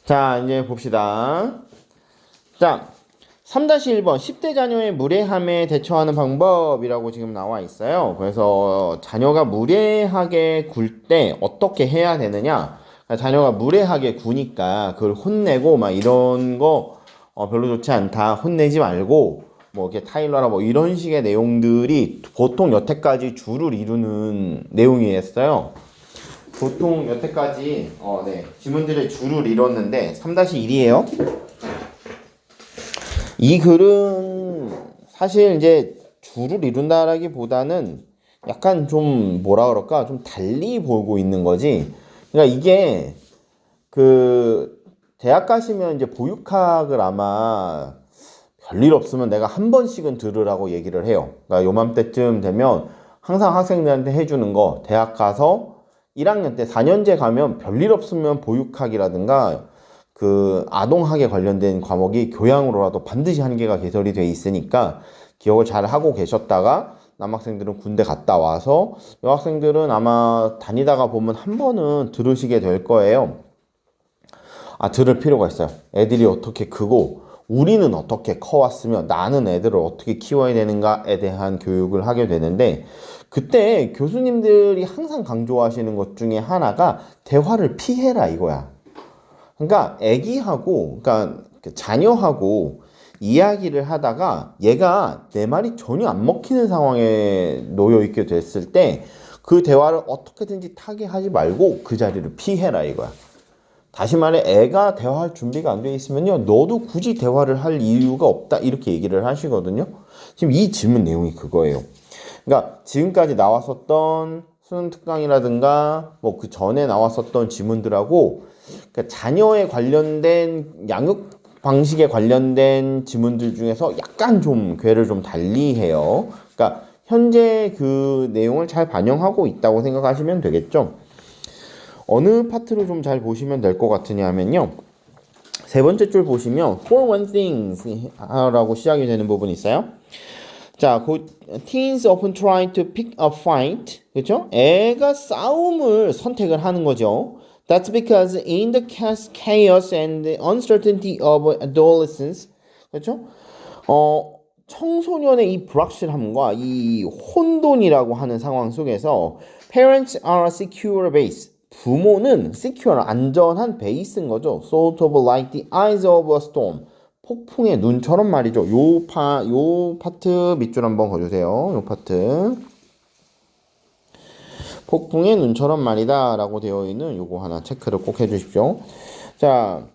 자, 이제 봅시다. 자, 3-1번 10대 자녀의 무례함에 대처하는 방법이라고 지금 나와 있어요. 그래서 자녀가 무례하게 굴 때 어떻게 해야 되느냐? 자녀가 무례하게 구니까 그걸 혼내고 막 이런 거 별로 좋지 않다. 혼내지 말고 뭐 이렇게 타일러라 뭐 이런 식의 내용들이 보통 여태까지 주를 이루는 내용이었어요. 보통 여태까지 지문들의 주를 이뤘는데 3-1이에요. 이 글은 사실 이제 주를 이룬다라기보다는 약간 좀 뭐라 그럴까 좀 달리 보고 있는 거지. 그러니까 이게 그 대학 가시면 이제 보육학을 아마 별일 없으면 내가 한 번씩은 들으라고 얘기를 해요. 그러니까 요맘때쯤 되면 항상 학생들한테 해주는 거 대학 가서 1학년 때 4년제 가면 별일 없으면 보육학이라든가 그 아동학에 관련된 과목이 교양으로라도 반드시 한 개가 개설이 돼 있으니까 기억을 잘 하고 계셨다가 남학생들은 군대 갔다 와서 여학생들은 아마 다니다가 보면 한 번은 들으시게 될 거예요. 들을 필요가 있어요. 애들이 어떻게 크고 우리는 어떻게 커왔으며 나는 애들을 어떻게 키워야 되는가에 대한 교육을 하게 되는데 그때 교수님들이 항상 강조하시는 것 중에 하나가 대화를 피해라 이거야. 그러니까 애기하고 그러니까 자녀하고 이야기를 하다가 얘가 내 말이 전혀 안 먹히는 상황에 놓여 있게 됐을 때 그 대화를 어떻게든지 타게 하지 말고 그 자리를 피해라 이거야. 다시 말해 애가 대화할 준비가 안 돼 있으면요 너도 굳이 대화를 할 이유가 없다 이렇게 얘기를 하시거든요. 지금 이 질문 내용이 그거예요. 그러니까 지금까지 나왔었던 수능 특강이라든가 뭐 그 전에 나왔었던 지문들하고 그러니까 자녀에 관련된 양육 방식에 관련된 지문들 중에서 약간 좀 궤를 좀 달리 해요. 그러니까 현재 그 내용을 잘 반영하고 있다고 생각하시면 되겠죠. 어느 파트로 좀 잘 보시면 될 것 같으냐면요. 세 번째 줄 보시면 for one things 라고 시작이 되는 부분이 있어요. 자, teens often try to pick a fight. 그렇죠? 애가 싸움을 선택을 하는 거죠. That's because in the chaos and the uncertainty of adolescence. 그렇죠? 청소년의 이 불확실함과 이 혼돈이라고 하는 상황 속에서 parents are a secure base. 부모는 secure, 안전한 베이스인 거죠. Sort of like the eyes of a storm. 폭풍의 눈처럼 말이죠. 요 파트 밑줄 한번 그어주세요. 요 파트. 폭풍의 눈처럼 말이다 라고 되어 있는 요거 하나 체크를 꼭 해주십시오. 자,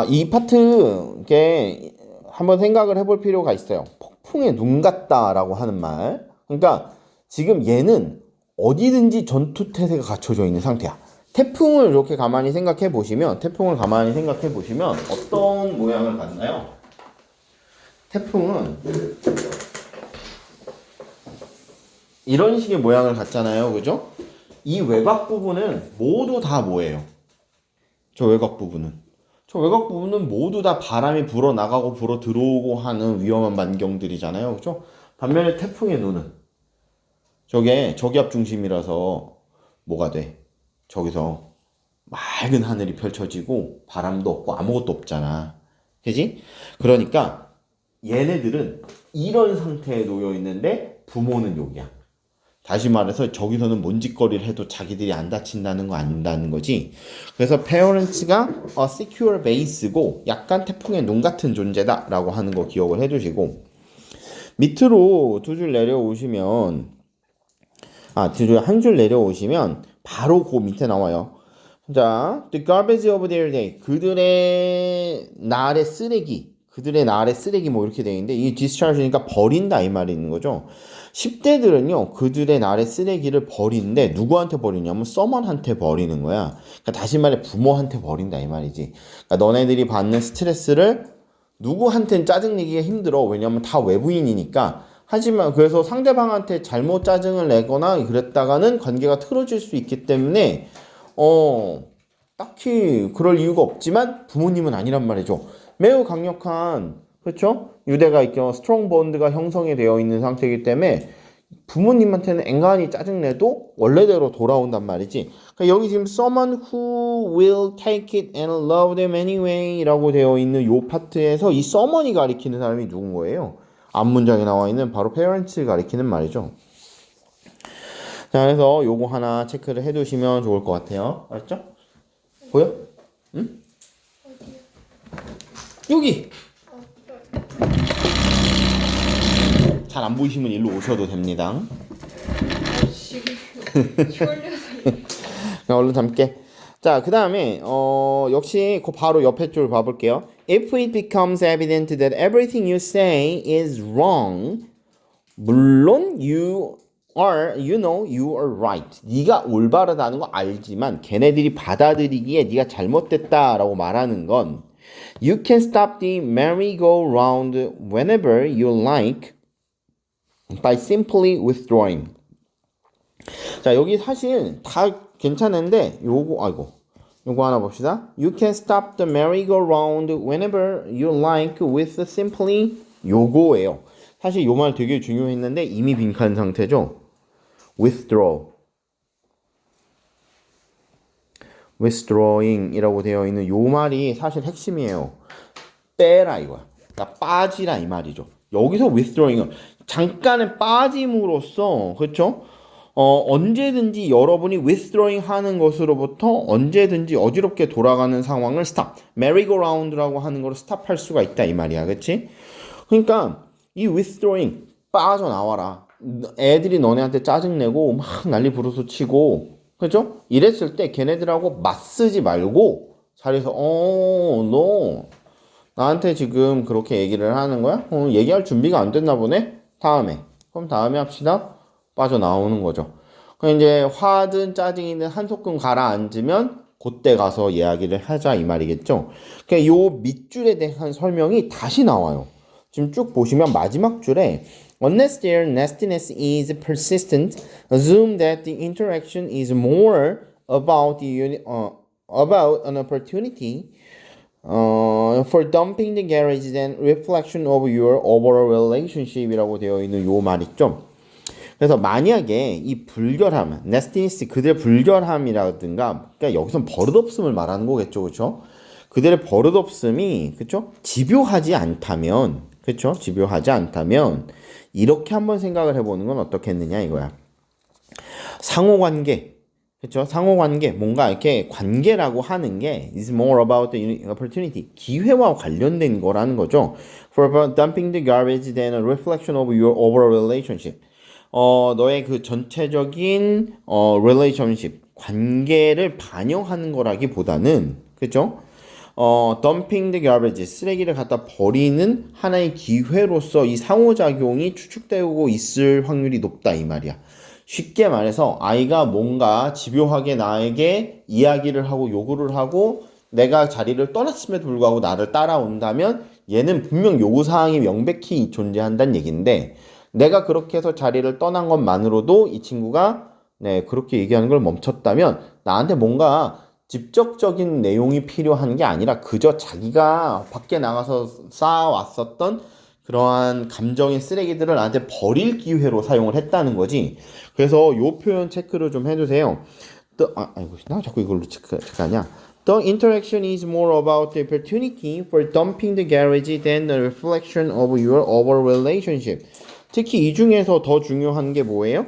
이 파트, 이게 한번 생각을 해볼 필요가 있어요. 폭풍의 눈 같다 라고 하는 말. 그러니까 지금 얘는 어디든지 전투 태세가 갖춰져 있는 상태야. 태풍을 이렇게 가만히 생각해 보시면 어떤 모양을 갖나요? 태풍은 이런 식의 모양을 갖잖아요. 그죠? 이 외곽 부분은 모두 다 뭐예요? 저 외곽 부분은 모두 다 바람이 불어 나가고 불어 들어오고 하는 위험한 반경들이잖아요. 그죠? 반면에 태풍의 눈은 저게 저기압 중심이라서 뭐가 돼? 저기서 맑은 하늘이 펼쳐지고 바람도 없고 아무것도 없잖아. 그지? 그러니까 얘네들은 이런 상태에 놓여 있는데 부모는 여기야. 다시 말해서 저기서는 뭔짓거리를 해도 자기들이 안 다친다는 거 안다는 거지. 그래서 parents가 a secure base고 약간 태풍의 눈 같은 존재다 라고 하는 거 기억을 해주시고 밑으로 두 줄 내려오시면 한 줄 내려오시면 바로 그 밑에 나와요. 자, the garbage of their day. 그들의 날의 쓰레기 뭐 이렇게 되어 있는데 이 discharge니까 버린다 이 말이 있는 거죠. 10대들은요 그들의 날의 쓰레기를 버리는데 누구한테 버리냐면 someone한테 버리는 거야. 그러니까 다시 말해 부모한테 버린다 이 말이지. 그러니까 너네들이 받는 스트레스를 누구한테는 짜증내기가 힘들어. 왜냐면 다 외부인이니까. 하지만 그래서 상대방한테 잘못 짜증을 내거나 그랬다가는 관계가 틀어질 수 있기 때문에 딱히 그럴 이유가 없지만 부모님은 아니란 말이죠. 매우 강력한 그렇죠? 유대가 있고 스트롱 본드가 형성이 되어 있는 상태이기 때문에 부모님한테는 앵간히 짜증내도 원래대로 돌아온단 말이지. 그러니까 여기 지금 someone who will take it and love them anyway 라고 되어 있는 요 파트에서 이 someone이 가리키는 사람이 누군 거예요? 앞 문장에 나와 있는 바로 parents를 가리키는 말이죠. 자, 그래서 요거 하나 체크를 해두시면 좋을 것 같아요. 알았죠? 보여? 응? 여기! 잘 안 보이시면 일로 오셔도 됩니다. 얼른 담게. 자, 그 다음에 역시 그 바로 옆에 줄 봐볼게요. If it becomes evident that everything you say is wrong, 물론 you know you are right. 네가 올바르다는 거 알지만 걔네들이 받아들이기에 네가 잘못됐다라고 말하는 건 You can stop the merry-go-round whenever you like by simply withdrawing. 자, 여기 사실 다 괜찮은데 요거 하나 봅시다. You can stop the merry-go-round whenever you like with simply 요거예요. 사실 요 말 되게 중요했는데 이미 빈칸 상태죠. withdrawing이라고 되어 있는 요 말이 사실 핵심이에요. 빼라 이거야. 그러니까 빠지라 이 말이죠. 여기서 withdrawing은 잠깐의 빠짐으로써 그렇죠? 언제든지 여러분이 withdrawing 하는 것으로부터 언제든지 어지럽게 돌아가는 상황을 stop, merry-go-round라고 하는 걸 stop할 수가 있다 이 말이야, 그렇지? 그러니까 이 withdrawing 빠져나와라. 애들이 너네한테 짜증내고 막 난리 부르스 치고 그렇죠? 이랬을 때 걔네들하고 맞쓰지 말고 자리에서 너 나한테 지금 그렇게 얘기를 하는 거야? 얘기할 준비가 안 됐나 보네? 그럼 다음에 합시다. 빠져나오는 거죠. 그럼 이제 화든 짜증이든 한소끔 가라앉으면 그때 가서 이야기를 하자 이 말이겠죠. 그러니까 요 밑줄에 대한 설명이 다시 나와요. 지금 쭉 보시면 마지막 줄에 Unless their nastiness is persistent, assume that the interaction is more about about an opportunity for dumping the garage than reflection of your overall relationship이라고 되어 있는 요 말 있죠. 그래서 만약에 이 불결함, nastiness 그들의 불결함이라든가, 그러니까 여기선 버릇없음을 말하는 거겠죠, 그렇죠? 그들의 버릇없음이 그렇죠? 집요하지 않다면, 그렇죠? 집요하지 않다면 이렇게 한번 생각을 해보는 건 어떻겠느냐 이거야. 상호관계, 그렇죠? 상호관계, 뭔가 이렇게 관계라고 하는 게 is more about the opportunity, 기회와 관련된 거라는 거죠. For dumping the garbage than a reflection of your overall relationship. 너의 그 전체적인 relationship, 관계를 반영하는 거라기보다는, 그렇죠? dumping the garbage, 쓰레기를 갖다 버리는 하나의 기회로서 이 상호작용이 추측되고 있을 확률이 높다 이 말이야. 쉽게 말해서 아이가 뭔가 집요하게 나에게 이야기를 하고 요구를 하고 내가 자리를 떠났음에도 불구하고 나를 따라온다면 얘는 분명 요구사항이 명백히 존재한다는 얘기인데 내가 그렇게 해서 자리를 떠난 것만으로도 이 친구가 그렇게 얘기하는 걸 멈췄다면 나한테 뭔가 직접적인 내용이 필요한 게 아니라 그저 자기가 밖에 나가서 쌓아왔었던 그러한 감정의 쓰레기들을 나한테 버릴 기회로 사용을 했다는 거지. 그래서 요 표현 체크를 좀 해주세요. 아이고, 나 자꾸 이걸로 체크하냐. The interaction is more about the opportunity for dumping the garage than a reflection of your overall relationship. 특히 이 중에서 더 중요한 게 뭐예요?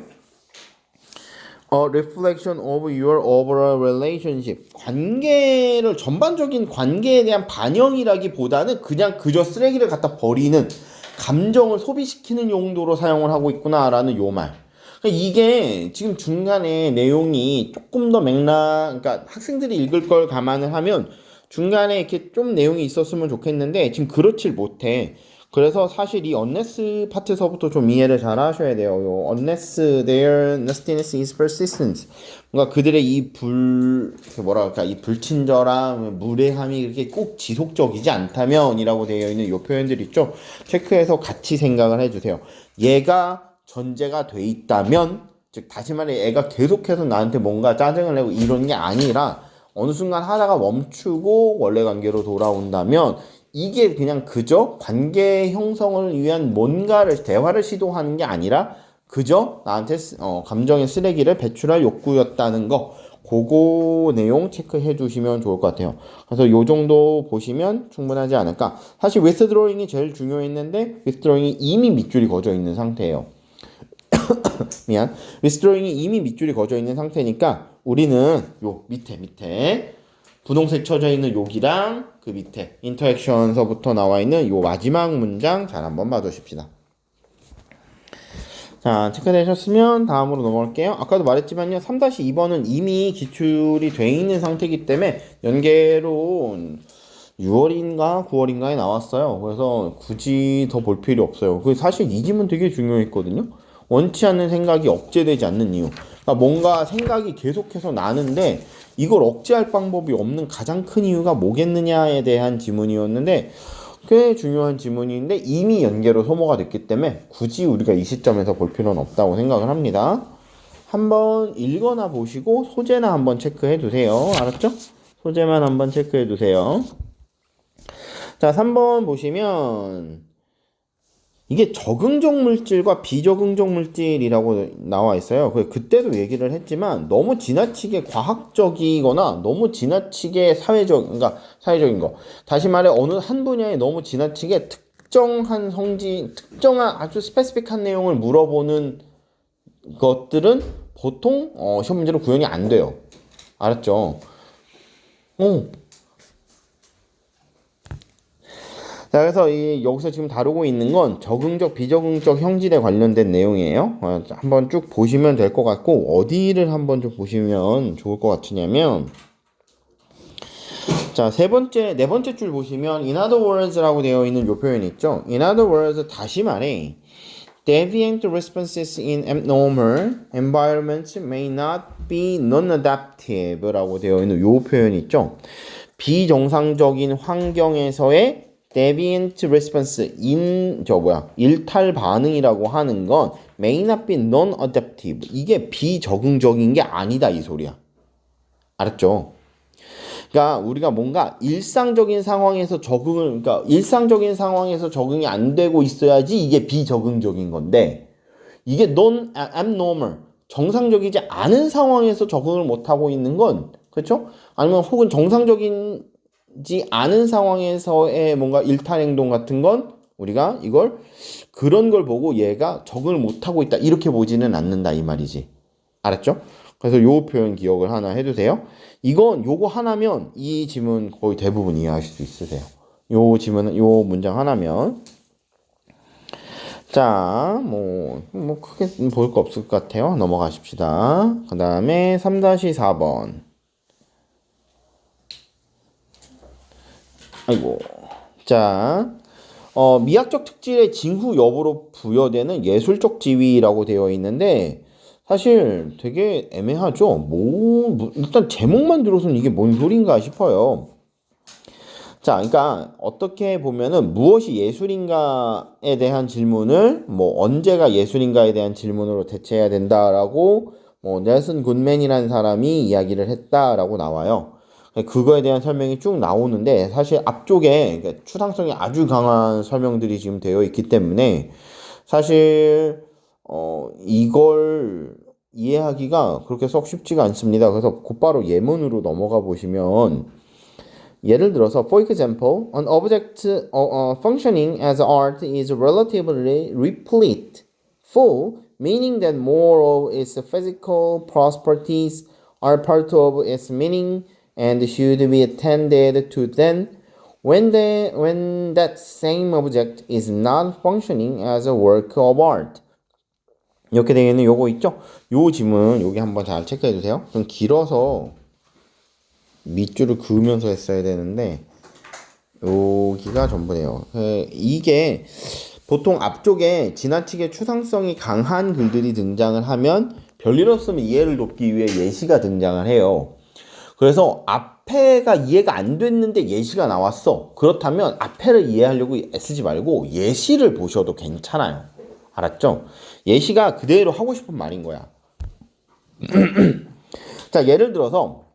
reflection of your overall relationship. 관계를 전반적인 관계에 대한 반영이라기보다는 그냥 그저 쓰레기를 갖다 버리는 감정을 소비시키는 용도로 사용을 하고 있구나라는 요 말. 그러니까 이게 지금 중간에 내용이 조금 더 그러니까 학생들이 읽을 걸 감안을 하면 중간에 이렇게 좀 내용이 있었으면 좋겠는데 지금 그렇질 못해. 그래서 사실 이 unless 파트에서부터 좀 이해를 잘 하셔야 돼요. 요 unless their nastiness is persistent. 뭔가 그들의 이 이 불친절함, 무례함이 이렇게 꼭 지속적이지 않다면이라고 되어 있는 요 표현들 있죠. 체크해서 같이 생각을 해주세요. 얘가 전제가 돼 있다면, 즉 다시 말해 애가 계속해서 나한테 뭔가 짜증을 내고 이런 게 아니라 어느 순간 하다가 멈추고 원래 관계로 돌아온다면 이게 그냥 그저 관계 형성을 위한 뭔가를 대화를 시도하는 게 아니라 그저 나한테 감정의 쓰레기를 배출할 욕구였다는 거, 그거 내용 체크해 주시면 좋을 것 같아요. 그래서 요 정도 보시면 충분하지 않을까. 사실 withdrawing이 제일 중요했는데 withdrawing이 이미 밑줄이 그어져 있는 상태예요. withdrawing이 이미 밑줄이 그어져 있는 상태니까 우리는 요 밑에 분홍색 쳐져 있는 여기랑 그 밑에 인터액션서부터 나와 있는 요 마지막 문장 잘 한번 봐주십시다. 자, 체크되셨으면 다음으로 넘어갈게요. 아까도 말했지만요. 3-2번은 이미 기출이 돼 있는 상태이기 때문에 연계로 6월인가 9월인가에 나왔어요. 그래서 굳이 더 볼 필요 없어요. 사실 이 지문 되게 중요했거든요. 원치 않는 생각이 억제되지 않는 이유. 그러니까 뭔가 생각이 계속해서 나는데 이걸 억제할 방법이 없는 가장 큰 이유가 뭐겠느냐에 대한 지문이었는데 꽤 중요한 지문인데 이미 연계로 소모가 됐기 때문에 굳이 우리가 이 시점에서 볼 필요는 없다고 생각을 합니다. 한번 읽거나 보시고 소재나 한번 체크해 두세요. 알았죠? 소재만 한번 체크해 두세요. 자, 3번 보시면 이게 적응적 물질과 비적응적 물질이라고 나와 있어요. 그때도 얘기를 했지만 너무 지나치게 과학적이거나 너무 지나치게 사회적인 거. 다시 말해 어느 한 분야에 너무 지나치게 특정한 아주 스페시픽한 내용을 물어보는 것들은 보통 시험 문제로 구현이 안 돼요. 알았죠? 자, 그래서 여기서 지금 다루고 있는 건 적응적, 비적응적 형질에 관련된 내용이에요. 한번 쭉 보시면 될 것 같고, 어디를 한번 좀 보시면 좋을 것 같으냐면, 자, 네 번째 줄 보시면, in other words라고 되어 있는 요 표현 있죠? in other words, 다시 말해, deviant responses in abnormal environments may not be non-adaptive라고 되어 있는 요 표현 있죠? 비정상적인 환경에서의 deviant response 일탈 반응이라고 하는 건 may not be non-adaptive. 이게 비적응적인 게 아니다 이 소리야. 알았죠? 그러니까 우리가 뭔가 일상적인 상황에서 적응이 안 되고 있어야지 이게 비적응적인 건데 이게 non-abnormal 정상적이지 않은 상황에서 적응을 못 하고 있는 건 그렇죠? 아니면 혹은 정상적인 않은 상황에서의 뭔가 일탈 행동 같은 건 우리가 이걸 그런 걸 보고 얘가 적응을 못하고 있다 이렇게 보지는 않는다 이 말이지. 알았죠? 그래서 요 표현 기억을 하나 해두세요. 요거 하나면 이 지문 거의 대부분 이해하실 수 있으세요. 요 문장 하나면 자, 뭐 크게 볼 거 없을 것 같아요. 넘어가십시다. 그 다음에 3-4번. 아이고. 자, 미학적 특질의 징후 여부로 부여되는 예술적 지위라고 되어 있는데 사실 되게 애매하죠. 일단 제목만 들어서는 이게 뭔 소린가 싶어요. 자, 그러니까 어떻게 보면은 무엇이 예술인가에 대한 질문을 언제가 예술인가에 대한 질문으로 대체해야 된다라고 넬슨 굿맨이라는 사람이 이야기를 했다라고 나와요. 그거에 대한 설명이 쭉 나오는데 사실 앞쪽에 추상성이 아주 강한 설명들이 지금 되어 있기 때문에 사실 이걸 이해하기가 그렇게 썩 쉽지가 않습니다. 그래서 곧바로 예문으로 넘어가 보시면 예를 들어서 for example, an object functioning as art is relatively replete, full, meaning that more of its physical properties are part of its meaning and should be attended to then when that same object is not functioning as a work of art. 이렇게 되어 있는 요거 있죠? 요 지문 여기 한번 잘 체크해 주세요. 좀 길어서 밑줄을 그으면서 했어야 되는데 여기가 전부네요. 이게 보통 앞쪽에 지나치게 추상성이 강한 글들이 등장을 하면 별일 없으면 이해를 돕기 위해 예시가 등장을 해요. 그래서 앞에가 이해가 안 됐는데 예시가 나왔어. 그렇다면 앞에를 이해하려고 애쓰지 말고 예시를 보셔도 괜찮아요. 알았죠? 예시가 그대로 하고 싶은 말인 거야. 자, 예를 들어서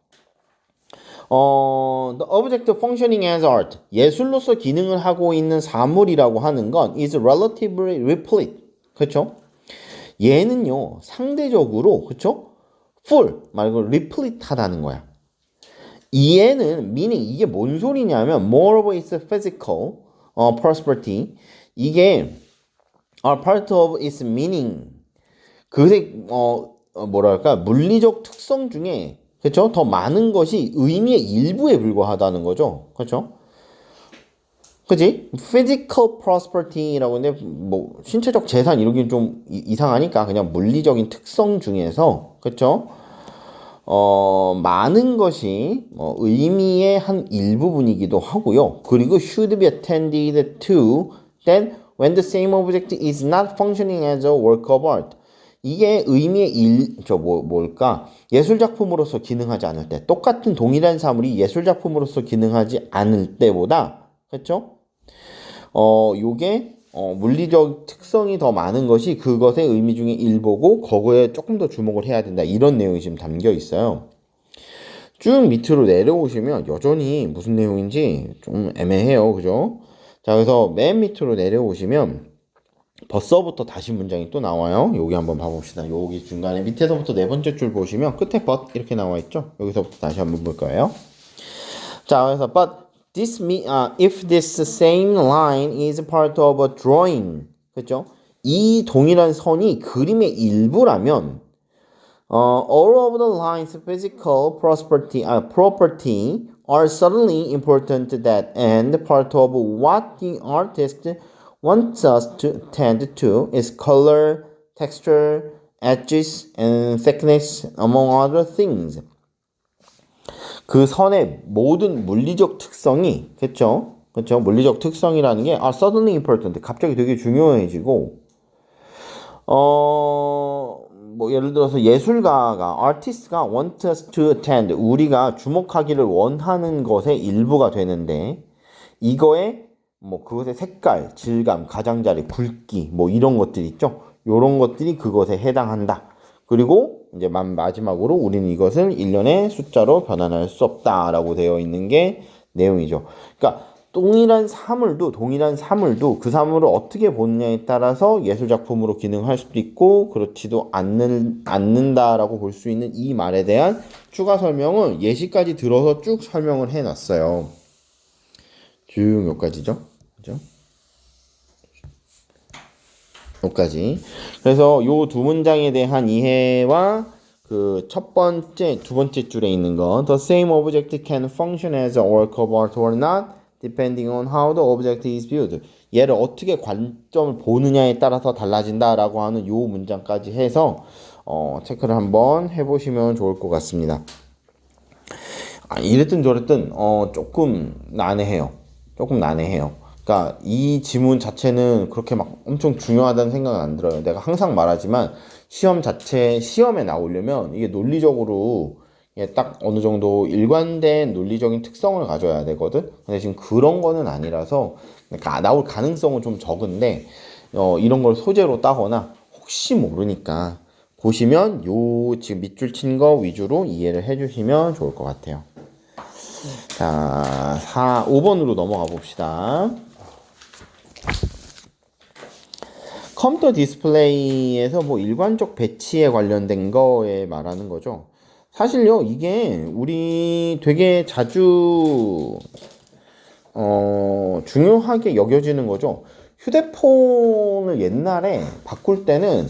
the object functioning as art 예술로서 기능을 하고 있는 사물이라고 하는 건 is relatively replete. 그렇죠? 얘는요 상대적으로 그쵸? full 말고 replete하다는 거야. 얘는 meaning 이게 뭔 소리냐면 more of its physical prosperity 이게 are part of its meaning 그것의 뭐랄까 물리적 특성 중에 그렇죠? 더 많은 것이 의미의 일부에 불과하다는 거죠. 그렇죠? 그지? physical prosperity라고 했는데 뭐 신체적 재산 이러기는 좀 이상하니까 그냥 물리적인 특성 중에서 그렇죠? 많은 것이 의미의 한 일부분이기도 하고요. 그리고 should be attended to then when the same object is not functioning as a work of art. 이게 의미의 뭘까? 예술 작품으로서 기능하지 않을 때, 똑같은 동일한 사물이 예술 작품으로서 기능하지 않을 때보다, 그렇죠? 요게 물리적 특성이 더 많은 것이 그것의 의미 중에 일부고 거기에 조금 더 주목을 해야 된다. 이런 내용이 지금 담겨 있어요. 쭉 밑으로 내려오시면 여전히 무슨 내용인지 좀 애매해요. 그죠? 자, 그래서 맨 밑으로 내려오시면 벌써부터 다시 문장이 또 나와요. 여기 한번 봐봅시다. 여기 중간에 밑에서부터 네 번째 줄 보시면 끝에 but 이렇게 나와 있죠. 여기서부터 다시 한번 볼 거예요. 자, 그래서 but this if this same line is part of a drawing, 그렇죠? 이 동일한 선이 그림의 일부라면 all of the lines physical property are certainly important to that and part of what the artist wants us to tend to is color, texture, edges, and thickness, among other things. 그 선의 모든 물리적 특성이, 그쵸? 물리적 특성이라는 게 are suddenly important. 갑자기 되게 중요해지고, 뭐 예를 들어서 예술가가, artist가 want us to attend. 우리가 주목하기를 원하는 것의 일부가 되는데, 이거에 뭐 그것의 색깔, 질감, 가장자리, 굵기 뭐 이런 것들 있죠. 요런 것들이 그것에 해당한다. 그리고 이제 마지막으로 우리는 이것을 일련의 숫자로 변환할 수 없다라고 되어 있는 게 내용이죠. 그러니까 동일한 사물도 그 사물을 어떻게 보느냐에 따라서 예술 작품으로 기능할 수도 있고 그렇지도 않는다라고 볼 수 있는 이 말에 대한 추가 설명을 예시까지 들어서 쭉 설명을 해 놨어요. 쭉 여기까지죠. 그죠? 여기까지. 그래서 요 두 문장에 대한 이해와 그 첫 번째, 두 번째 줄에 있는 거 The same object can function as a work of art or not depending on how the object is viewed. 얘를 어떻게 관점을 보느냐에 따라서 달라진다라고 하는 요 문장까지 해서 체크를 한번 해보시면 좋을 것 같습니다. 이랬든 저랬든 조금 난해해요. 그러니까 이 지문 자체는 그렇게 막 엄청 중요하다는 생각은 안 들어요. 내가 항상 말하지만 시험에 나오려면 이게 논리적으로 딱 어느 정도 일관된 논리적인 특성을 가져야 되거든. 근데 지금 그런 거는 아니라서 그러니까 나올 가능성은 좀 적은데 이런 걸 소재로 따거나 혹시 모르니까 보시면 요 지금 밑줄 친 거 위주로 이해를 해주시면 좋을 것 같아요. 자, 5번으로 넘어가 봅시다. 컴퓨터 디스플레이에서 뭐 일관적 배치에 관련된 거에 말하는 거죠. 사실요, 이게 우리 되게 자주 중요하게 여겨지는 거죠. 휴대폰을 옛날에 바꿀 때는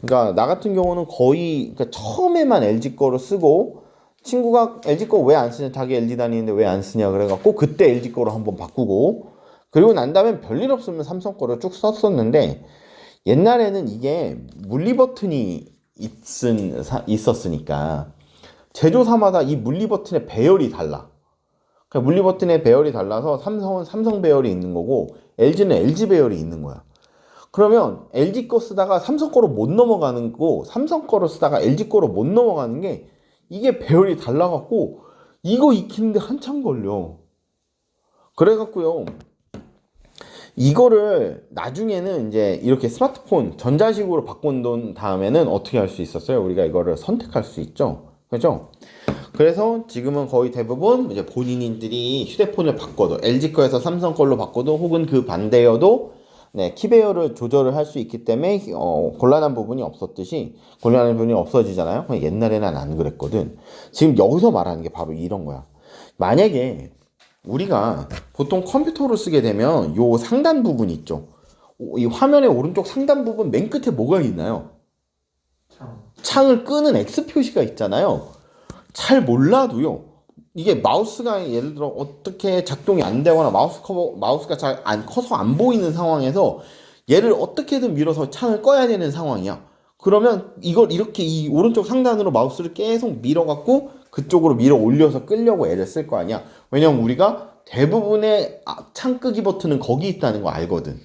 그러니까 나 같은 경우는 거의 그러니까 처음에만 LG 거로 쓰고 친구가 LG 거 왜 안 쓰냐, 자기 LG 다니는데 왜 안 쓰냐 그래갖고 그때 LG 거로 한번 바꾸고 그리고 난 다음엔 별일 없으면 삼성 거로 쭉 썼었는데 옛날에는 이게 물리 버튼이 있었으니까 제조사마다 이 물리 버튼의 배열이 달라. 그러니까 물리 버튼의 배열이 달라서 삼성은 삼성 배열이 있는 거고 LG는 LG 배열이 있는 거야. 그러면 LG 거 쓰다가 삼성 거로 못 넘어가는 거고 삼성 거로 쓰다가 LG 거로 못 넘어가는 게 이게 배열이 달라갖고 이거 익히는데 한참 걸려. 그래갖고요. 이거를 나중에는 이제 이렇게 스마트폰 전자식으로 바꾼 다음에는 어떻게 할 수 있었어요? 우리가 이거를 선택할 수 있죠. 그죠? 그래서 지금은 거의 대부분 이제 본인들이 휴대폰을 바꿔도 LG 거에서 삼성 걸로 바꿔도 혹은 그 반대여도 네, 키 배열을 조절을 할 수 있기 때문에 곤란한 부분이 없었듯이 곤란한 부분이 없어지잖아요. 옛날에는 안 그랬거든. 지금 여기서 말하는 게 바로 이런 거야. 만약에 우리가 보통 컴퓨터로 쓰게 되면 요 상단 부분 있죠. 이 화면의 오른쪽 상단 부분 맨 끝에 뭐가 있나요? 창을 끄는 X 표시가 있잖아요. 잘 몰라도요. 이게 마우스가 예를 들어 어떻게 작동이 안 되거나 마우스가 잘 안 커서 안 보이는 상황에서 얘를 어떻게든 밀어서 창을 꺼야 되는 상황이야. 그러면 이걸 이렇게 이 오른쪽 상단으로 마우스를 계속 밀어갖고 그쪽으로 밀어 올려서 끄려고 애를 쓸 거 아니야. 왜냐면 우리가 대부분의 창 끄기 버튼은 거기 있다는 거 알거든.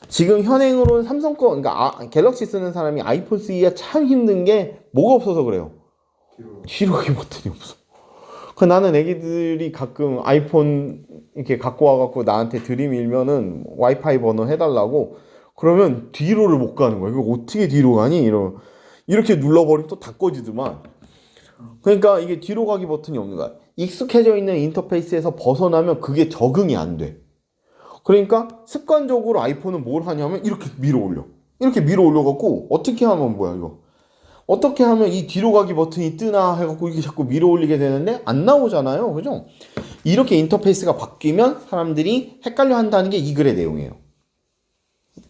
지금 현행으로는 삼성 거, 그러니까 갤럭시 쓰는 사람이 아이폰 쓰기가 참 힘든 게 뭐가 없어서 그래요. 뒤로 가기 버튼이 없어. 그 나는 애기들이 가끔 아이폰 이렇게 갖고 와갖고 나한테 들이밀면은 와이파이 번호 해달라고 그러면 뒤로를 못 가는 거야. 이거 어떻게 뒤로 가니? 이렇게 눌러버리면 또 다 꺼지더만. 그러니까 이게 뒤로 가기 버튼이 없는 거야. 익숙해져 있는 인터페이스에서 벗어나면 그게 적응이 안 돼. 그러니까 습관적으로 아이폰은 뭘 하냐면 이렇게 밀어 올려. 이렇게 밀어 올려갖고 어떻게 하면 뭐야 이거. 어떻게 하면 이 뒤로 가기 버튼이 뜨나 해갖고 이게 자꾸 밀어 올리게 되는데 안 나오잖아요. 그죠? 이렇게 인터페이스가 바뀌면 사람들이 헷갈려 한다는 게 이 글의 내용이에요.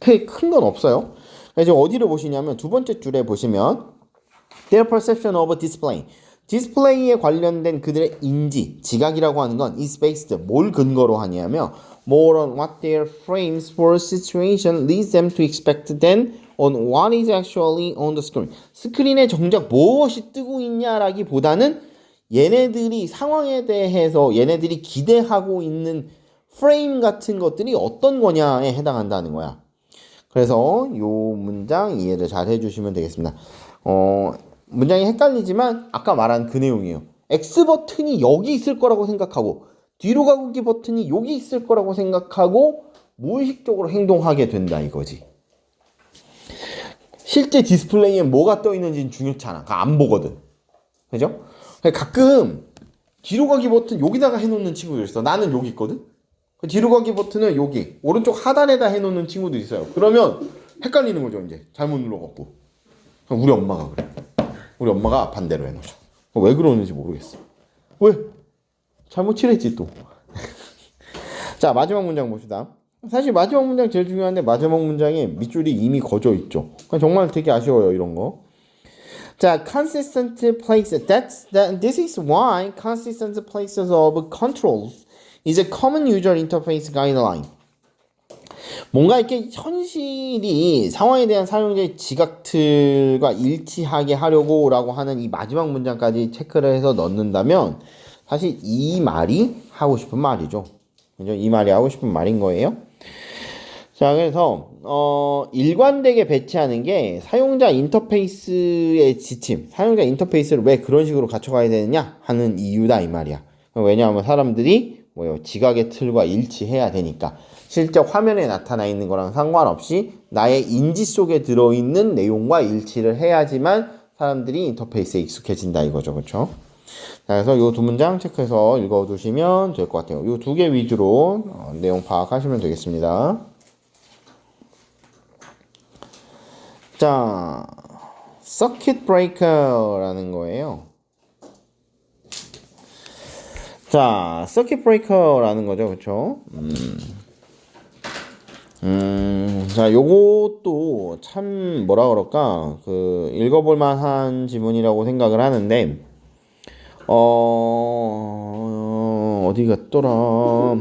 크게 큰 건 없어요. 이제 어디를 보시냐면 두 번째 줄에 보시면 their perception of display. 디스플레이에 관련된 그들의 인지, 지각이라고 하는 건 is based, 뭘 근거로 하냐면 more on what their frames for situation leads them to expect than on what is actually on the screen. 스크린에 정작 무엇이 뜨고 있냐라기보다는 얘네들이 상황에 대해서 얘네들이 기대하고 있는 프레임 같은 것들이 어떤 거냐에 해당한다는 거야. 그래서 요 문장 이해를 잘 해주시면 되겠습니다. 문장이 헷갈리지만 아까 말한 그 내용이에요. X 버튼이 여기 있을 거라고 생각하고 뒤로 가기 버튼이 여기 있을 거라고 생각하고 무의식적으로 행동하게 된다 이거지. 실제 디스플레이에 뭐가 떠 있는지는 중요치 않아. 안 보거든. 그죠? 가끔 뒤로 가기 버튼 여기다가 해놓는 친구들 있어. 나는 여기 있거든. 뒤로 가기 버튼은 여기 오른쪽 하단에다 해놓는 친구도 있어요. 그러면 헷갈리는 거죠. 이제 잘못 눌러갖고. 우리 엄마가 그래. 우리 엄마가 반대로 해놓죠. 왜 그러는지 모르겠어. 왜? 잘못 칠했지 또. 자, 마지막 문장 봅시다. 사실 마지막 문장 제일 중요한데 마지막 문장에 밑줄이 이미 거져 있죠. 정말 되게 아쉬워요 이런 거. 자, consistent places. This is why consistent places of controls is a common user interface guideline. 뭔가 이렇게 현실이 상황에 대한 사용자의 지각틀과 일치하게 하려고라고 하는 이 마지막 문장까지 체크를 해서 넣는다면 사실 이 말이 하고 싶은 말이죠. 그죠? 이 말이 하고 싶은 말인 거예요. 자, 그래서 일관되게 배치하는 게 사용자 인터페이스의 지침, 사용자 인터페이스를 왜 그런 식으로 갖춰가야 되느냐 하는 이유다 이 말이야. 왜냐하면 사람들이 지각의 틀과 일치해야 되니까. 실제 화면에 나타나 있는 거랑 상관없이 나의 인지 속에 들어있는 내용과 일치를 해야지만 사람들이 인터페이스에 익숙해진다 이거죠. 그렇죠? 그래서 이 두 문장 체크해서 읽어두시면 될 것 같아요. 이 두 개 위주로 내용 파악하시면 되겠습니다. 자, 서킷 브레이커라는 거예요. 자, 서킷 브레이커라는 거죠. 그렇죠? 자, 요것도 참 뭐라 그럴까? 읽어볼 만한 지문이라고 생각을 하는데 어디 갔더라?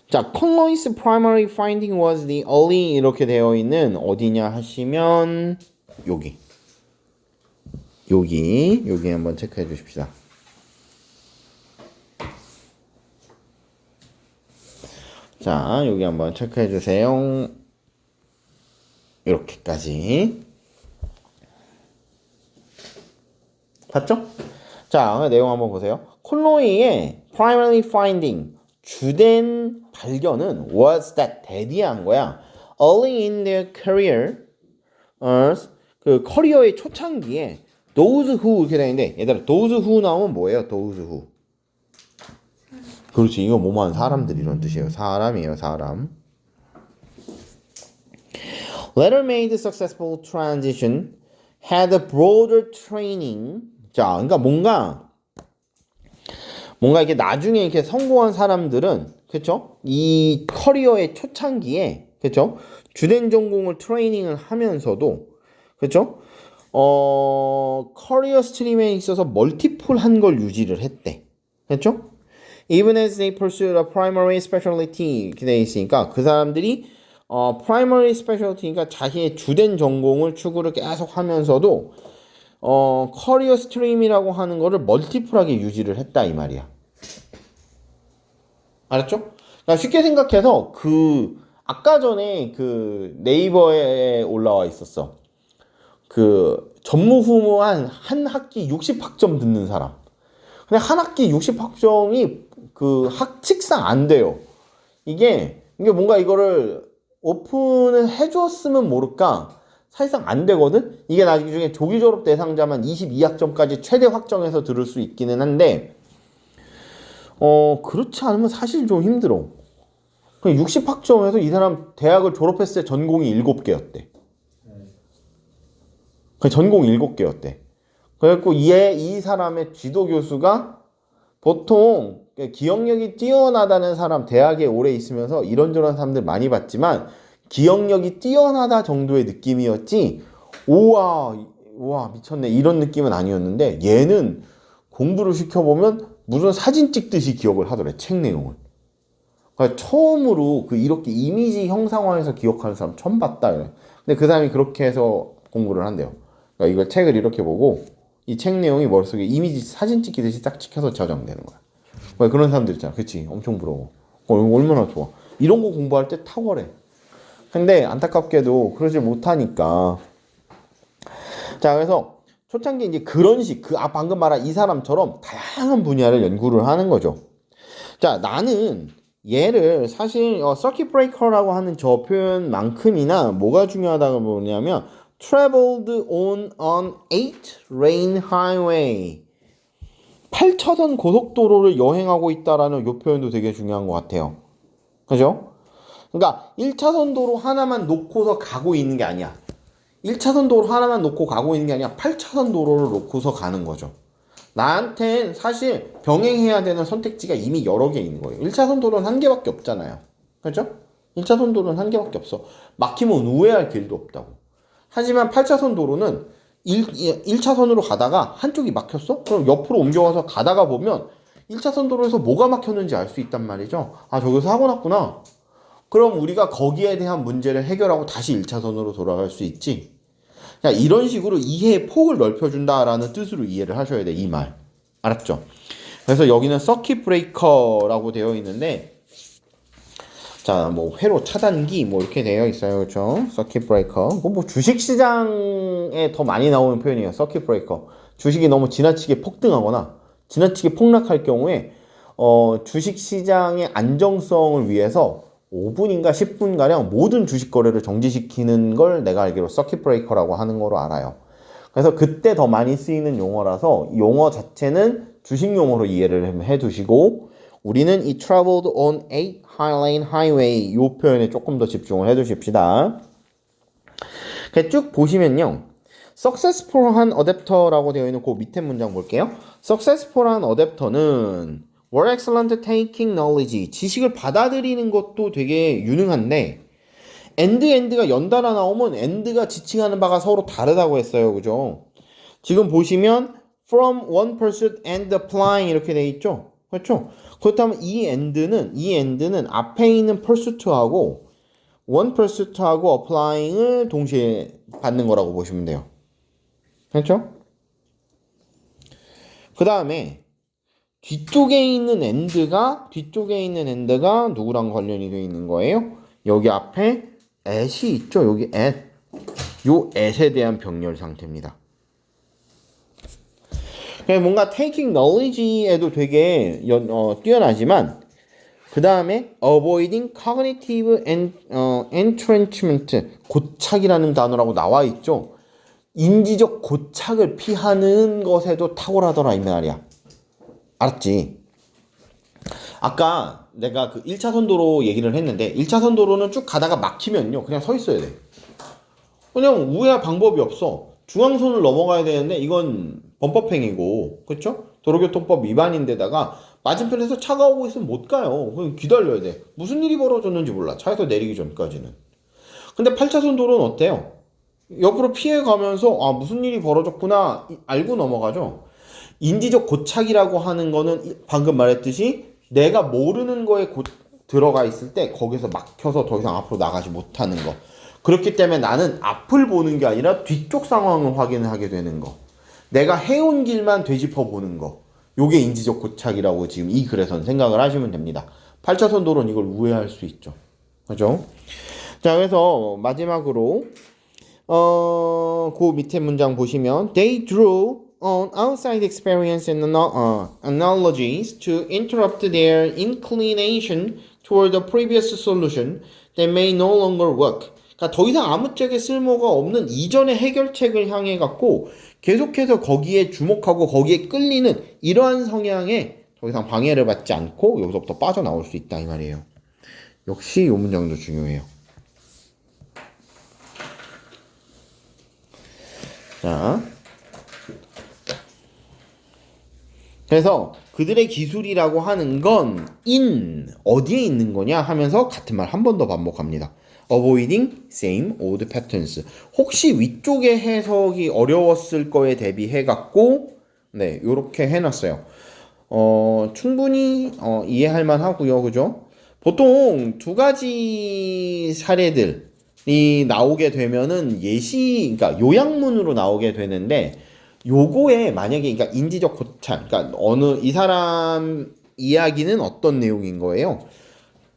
자, Conloy's primary finding was the early 이렇게 되어 있는 어디냐 하시면 여기 한번 체크해 주십시다. 자, 여기 한번 체크해 주세요. 이렇게까지 봤죠? 자, 내용 한번 보세요. 콜로이의 primary finding 주된 발견은 was that이 한 거야. Early in their career, 그 커리어의 초창기에 those who 이렇게 되는데 얘들아 those who 나오면 뭐예요? those who. 그렇지, 이거 뭐만 사람들 이런 뜻이에요. 사람이에요, 사람. Later made successful transition, had a broader training. 자, 그러니까 뭔가 이렇게 나중에 이렇게 성공한 사람들은 그쵸? 이 커리어의 초창기에 그쵸? 주된 전공을 트레이닝을 하면서도 그쵸? 커리어 스트림에 있어서 멀티플한 걸 유지를 했대. 그쵸? Even as they pursued a primary specialty 이렇게 돼 있으니까 그 사람들이 primary specialty 그러니까 자기의 주된 전공을 추구를 계속 하면서도 커리어 스트림이라고 하는 거를 멀티플하게 유지를 했다 이 말이야. 알았죠? 그러니까 쉽게 생각해서 아까 전에 그 네이버에 올라와 있었어. 그 전무후무한 한 학기 60학점 듣는 사람. 근데 한 학기 60학점이 그 학칙상 안 돼요. 이게 뭔가 이거를 오픈을 해줬으면 모를까 사실상 안 되거든. 이게 나중에 조기 졸업 대상자만 22학점까지 최대 확정해서 들을 수 있기는 한데 그렇지 않으면 사실 좀 힘들어. 60학점에서 이 사람 대학을 졸업했을 때 전공이 7개였대. 전공이 7개였대. 그래갖고 이 사람의 지도 교수가 보통 기억력이 뛰어나다는 사람 대학에 오래 있으면서 이런저런 사람들 많이 봤지만 기억력이 뛰어나다 정도의 느낌이었지 우와 미쳤네 이런 느낌은 아니었는데 얘는 공부를 시켜보면 무슨 사진 찍듯이 기억을 하더래 책 내용을. 그러니까 처음으로 이렇게 이미지 형상화해서 기억하는 사람 처음 봤다. 근데 그 사람이 그렇게 해서 공부를 한대요. 그러니까 이걸 책을 이렇게 보고 이 책 내용이 머릿속에 이미지 사진 찍히듯이 딱 찍혀서 저장되는 거야. 그런 사람들 있잖아. 그치? 엄청 부러워. 얼마나 좋아. 이런 거 공부할 때 탁월해. 근데 안타깝게도 그러지 못하니까. 자, 그래서 초창기 이제 그런 방금 말한 이 사람처럼 다양한 분야를 연구를 하는 거죠. 자, 나는 얘를 사실 서킷 브레이커라고 하는 저 표현만큼이나 뭐가 중요하다고 보냐면 traveled on an 8-lane highway 8차선 고속도로를 여행하고 있다라는 이 표현도 되게 중요한 것 같아요. 그죠? 그러니까 1차선 도로 하나만 놓고서 가고 있는 게 아니야. 1차선 도로 하나만 놓고 가고 있는 게 아니라 8차선 도로를 놓고서 가는 거죠. 나한텐 사실 병행해야 되는 선택지가 이미 여러 개 있는 거예요. 1차선 도로는 한 개밖에 없잖아요. 그죠? 1차선 도로는 한 개밖에 없어. 막히면 우회할 길도 없다고. 하지만 8차선 도로는 1차선으로 가다가 한쪽이 막혔어? 그럼 옆으로 옮겨와서 가다가 보면 1차선 도로에서 뭐가 막혔는지 알 수 있단 말이죠. 아, 저기서 사고 났구나. 그럼 우리가 거기에 대한 문제를 해결하고 다시 1차선으로 돌아갈 수 있지. 자, 이런 식으로 이해의 폭을 넓혀준다라는 뜻으로 이해를 하셔야 돼, 이 말. 알았죠? 그래서 여기는 서킷 브레이커라고 되어 있는데, 자, 뭐 회로 차단기 뭐 이렇게 되어 있어요, 그렇죠? 서킷 브레이커. 뭐 주식 시장에 더 많이 나오는 표현이에요, 서킷 브레이커. 주식이 너무 지나치게 폭등하거나 지나치게 폭락할 경우에 주식 시장의 안정성을 위해서 5분인가 10분가량 모든 주식 거래를 정지시키는 걸 내가 알기로 서킷 브레이커라고 하는 거로 알아요. 그래서 그때 더 많이 쓰이는 용어라서 용어 자체는 주식 용어로 이해를 해 두시고 우리는 이 traveled on a high-lane highway 이 표현에 조금 더 집중을 해 두십시다. 쭉 보시면요. successful한 어댑터라고 되어 있는 그 밑에 문장 볼게요. successful한 어댑터는 were excellent at taking knowledge 지식을 받아들이는 것도 되게 유능한데 end가 연달아 나오면 end가 지칭하는 바가 서로 다르다고 했어요. 그죠? 지금 보시면 from one pursuit and applying 이렇게 돼 있죠? 그렇죠? 그렇다면 이 end는 앞에 있는 pursuit하고 one pursuit하고 applying을 동시에 받는 거라고 보시면 돼요. 그렇죠? 그 다음에 뒤쪽에 있는 end가 누구랑 관련이 되어 있는 거예요? 여기 앞에 at이 있죠? 여기 at. 요 at에 대한 병렬 상태입니다. 뭔가 taking knowledge에도 되게 뛰어나지만 그 다음에 avoiding cognitive entrenchment 고착이라는 단어라고 나와 있죠. 인지적 고착을 피하는 것에도 탁월하더라 이 말이야. 알았지? 아까 내가 그 1차선 도로 얘기를 했는데 1차선 도로는 쭉 가다가 막히면요 그냥 서 있어야 돼. 그냥 우회할 방법이 없어. 중앙선을 넘어가야 되는데 이건 범법행위고, 그렇죠? 도로교통법 위반인데다가 맞은편에서 차가 오고 있으면 못 가요. 그냥 기다려야 돼. 무슨 일이 벌어졌는지 몰라. 차에서 내리기 전까지는. 근데 8차선 도로는 어때요? 옆으로 피해가면서 아 무슨 일이 벌어졌구나 알고 넘어가죠. 인지적 고착이라고 하는 거는 방금 말했듯이 내가 모르는 거에 들어가 있을 때 거기서 막혀서 더 이상 앞으로 나가지 못하는 거. 그렇기 때문에 나는 앞을 보는 게 아니라 뒤쪽 상황을 확인을 하게 되는 거. 내가 해온 길만 되짚어 보는 거. 요게 인지적 고착이라고 지금 이 글에선 생각을 하시면 됩니다. 8차선 도로는 이걸 우회할 수 있죠. 그죠? 자, 그래서 마지막으로 그 밑에 문장 보시면 They drew on outside experience and analogies to interrupt their inclination toward the previous solution that may no longer work. 그러니까 더 이상 아무 짝에 쓸모가 없는 이전의 해결책을 향해 갖고 계속해서 거기에 주목하고 거기에 끌리는 이러한 성향에 더 이상 방해를 받지 않고 여기서부터 빠져나올 수 있다 이 말이에요. 역시 이 문장도 중요해요. 자, 그래서 그들의 기술이라고 하는 건 어디에 있는 거냐 하면서 같은 말 한 번 더 반복합니다. Avoiding same old patterns. 혹시 위쪽의 해석이 어려웠을 거에 대비해 갖고 네, 요렇게 해놨어요. 충분히 이해할 만하고요, 그죠? 보통 두 가지 사례들이 나오게 되면은 그러니까 요약문으로 나오게 되는데 요거에 만약에 그러니까 인지적 고찰, 그러니까 이 사람 이야기는 어떤 내용인 거예요?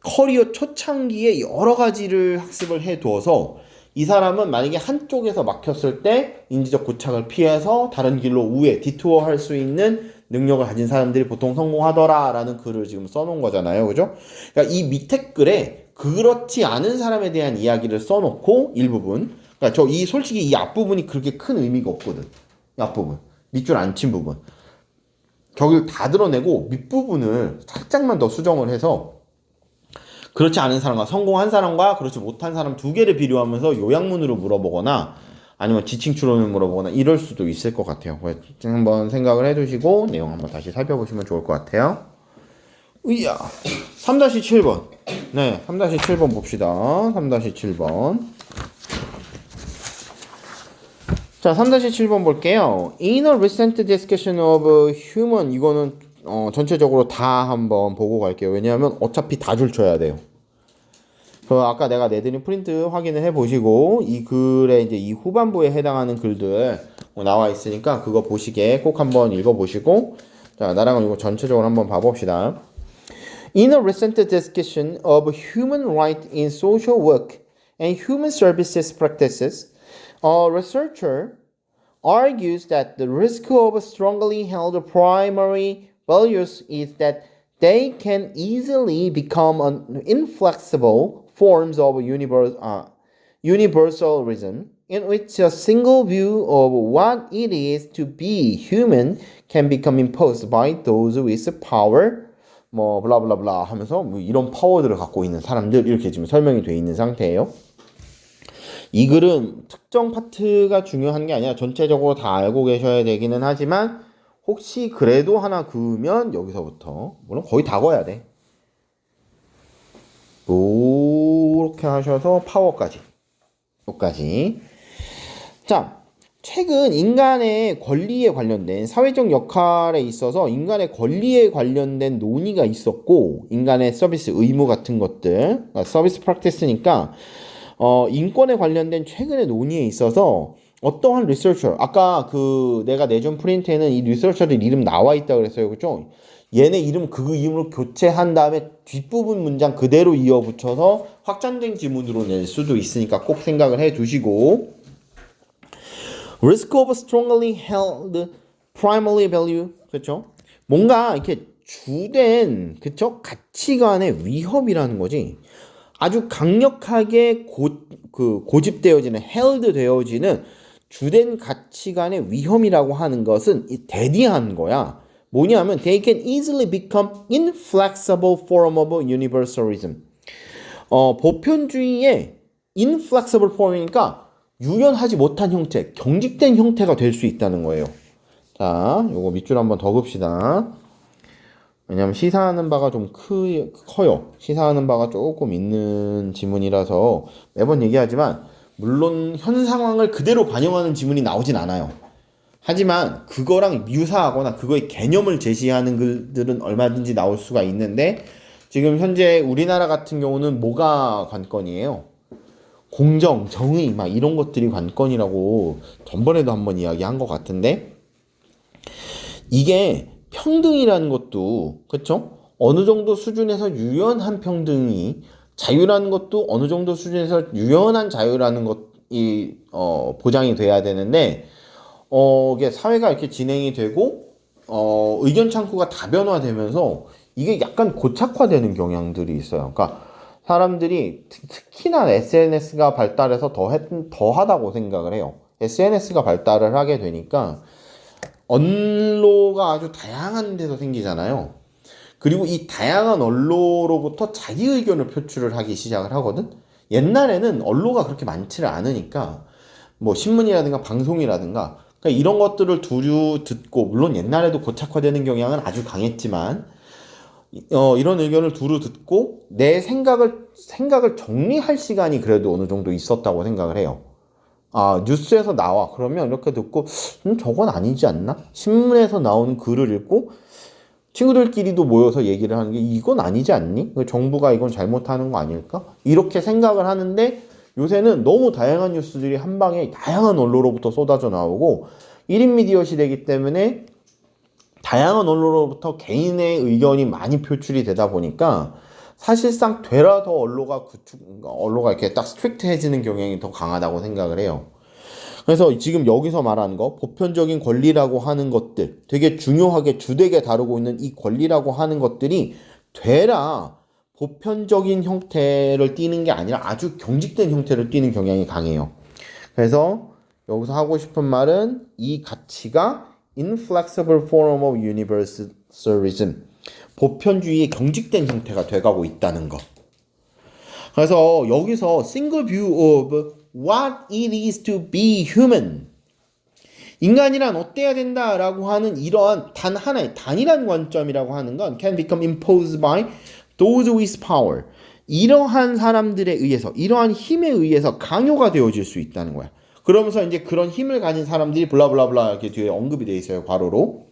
커리어 초창기에 여러 가지를 학습을 해 두어서 이 사람은 만약에 한쪽에서 막혔을 때 인지적 고착을 피해서 다른 길로 우회, 디투어 할 수 있는 능력을 가진 사람들이 보통 성공하더라라는 글을 지금 써놓은 거잖아요. 그죠? 그러니까 이 밑에 글에 그렇지 않은 사람에 대한 이야기를 써놓고 일부분, 그러니까 솔직히 이 앞부분이 그렇게 큰 의미가 없거든. 이 앞부분. 밑줄 안 친 부분. 저기를 다 드러내고 밑부분을 살짝만 더 수정을 해서 그렇지 않은 사람과 성공한 사람과 그렇지 못한 사람 두 개를 비교하면서 요약문으로 물어보거나 아니면 지칭 추론을 물어보거나 이럴 수도 있을 것 같아요. 한번 생각을 해두시고 내용 한번 다시 살펴보시면 좋을 것 같아요. 으야 3-7번 네 3-7번 봅시다. 3-7번 자 3-7번 볼게요. In a recent discussion of human 이거는 전체적으로 다 한번 보고 갈게요. 왜냐하면 어차피 다 줄쳐야 돼요. 아까 내가 내드린 프린트 확인을 해보시고 이 글에 이제 이 후반부에 해당하는 글들 나와 있으니까 그거 보시게 꼭 한번 읽어보시고 자 나랑은 이거 전체적으로 한번 봐봅시다. In a recent discussion of human rights in social work and human services practices, a researcher argues that the risk of strongly held primary values is that they can easily become inflexible forms of universalism in which a single view of what it is to be human can become imposed by those with power 뭐 블라블라블라 하면서 뭐 이런 파워들을 갖고 있는 사람들 이렇게 지금 설명이 되어 있는 상태예요. 이 글은 특정 파트가 중요한 게 아니라 전체적으로 다 알고 계셔야 되기는 하지만 혹시 그래도 하나 그으면 여기서부터 물론 거의 다 그어야 돼. 이렇게 하셔서 파워까지 여기까지. 자 최근 인간의 권리에 관련된 사회적 역할에 있어서 인간의 권리에 관련된 논의가 있었고 인간의 서비스 의무 같은 것들 그러니까 서비스 프랙티스니까 인권에 관련된 최근의 논의에 있어서 어떠한 리서처 아까 내가 내준 프린트에는 이 리서처들 이름 나와 있다 그랬어요. 그죠? 얘네 이름 그 이름으로 교체한 다음에 뒷부분 문장 그대로 이어붙여서 확장된 지문으로 낼 수도 있으니까 꼭 생각을 해 두시고 Risk of strongly held primary value 그렇죠? 뭔가 이렇게 주된 그쵸? 가치관의 위협이라는 거지. 아주 강력하게 고집되어지는 held 되어지는 주된 가치관의 위험이라고 하는 것은 대디한 거야. 뭐냐면 they can easily become inflexible form of universalism. 보편주의의 inflexible form이니까 유연하지 못한 형태, 경직된 형태가 될 수 있다는 거예요. 자, 요거 밑줄 한번 더 긋읍시다. 왜냐면 시사하는 바가 좀 커요. 시사하는 바가 조금 있는 지문이라서 매번 얘기하지만 물론 현 상황을 그대로 반영하는 지문이 나오진 않아요. 하지만 그거랑 유사하거나 그거의 개념을 제시하는 글들은 얼마든지 나올 수가 있는데 지금 현재 우리나라 같은 경우는 뭐가 관건이에요? 공정, 정의 막 이런 것들이 관건이라고 전번에도 한번 이야기한 것 같은데 이게 평등이라는 것도 그렇죠? 어느 정도 수준에서 유연한 평등이 자유라는 것도 어느 정도 수준에서 유연한 자유라는 것이 보장이 돼야 되는데 이게 사회가 이렇게 진행이 되고 의견 창구가 다변화되면서 이게 약간 고착화되는 경향들이 있어요. 그러니까 사람들이 특히나 SNS가 발달해서 더하다고 생각을 해요. SNS가 발달을 하게 되니까 언로가 아주 다양한 데서 생기잖아요. 그리고 이 다양한 언로로부터 자기 의견을 표출을 하기 시작을 하거든. 옛날에는 언로가 그렇게 많지를 않으니까 뭐 신문이라든가 방송이라든가 그러니까 이런 것들을 두루 듣고 물론 옛날에도 고착화되는 경향은 아주 강했지만 이런 의견을 두루 듣고 내 생각을 정리할 시간이 그래도 어느 정도 있었다고 생각을 해요. 아, 뉴스에서 나와. 그러면 이렇게 듣고, 저건 아니지 않나? 신문에서 나오는 글을 읽고, 친구들끼리도 모여서 얘기를 하는 게, 이건 아니지 않니? 정부가 이건 잘못하는 거 아닐까? 이렇게 생각을 하는데, 요새는 너무 다양한 뉴스들이 한 방에 다양한 언론로부터 쏟아져 나오고, 1인 미디어 시대이기 때문에, 다양한 언론로부터 개인의 의견이 많이 표출이 되다 보니까, 사실상 되라 더 언로가 이렇게 딱 스트릭트해지는 경향이 더 강하다고 생각을 해요. 그래서 지금 여기서 말하는 거 보편적인 권리라고 하는 것들 되게 중요하게 주되게 다루고 있는 이 권리라고 하는 것들이 되라 보편적인 형태를 띠는 게 아니라 아주 경직된 형태를 띠는 경향이 강해요. 그래서 여기서 하고 싶은 말은 이 가치가 inflexible form of universalism 보편주의의 경직된 형태가 돼가고 있다는 것. 그래서 여기서 single view of what it is to be human 인간이란 어때야 된다라고 하는 이러한 단 하나의 단일한 관점이라고 하는 건 can become imposed by those with power 이러한 사람들에 의해서 이러한 힘에 의해서 강요가 되어질 수 있다는 거야. 그러면서 이제 그런 힘을 가진 사람들이 블라블라블라 이렇게 뒤에 언급이 되어 있어요. 괄호로.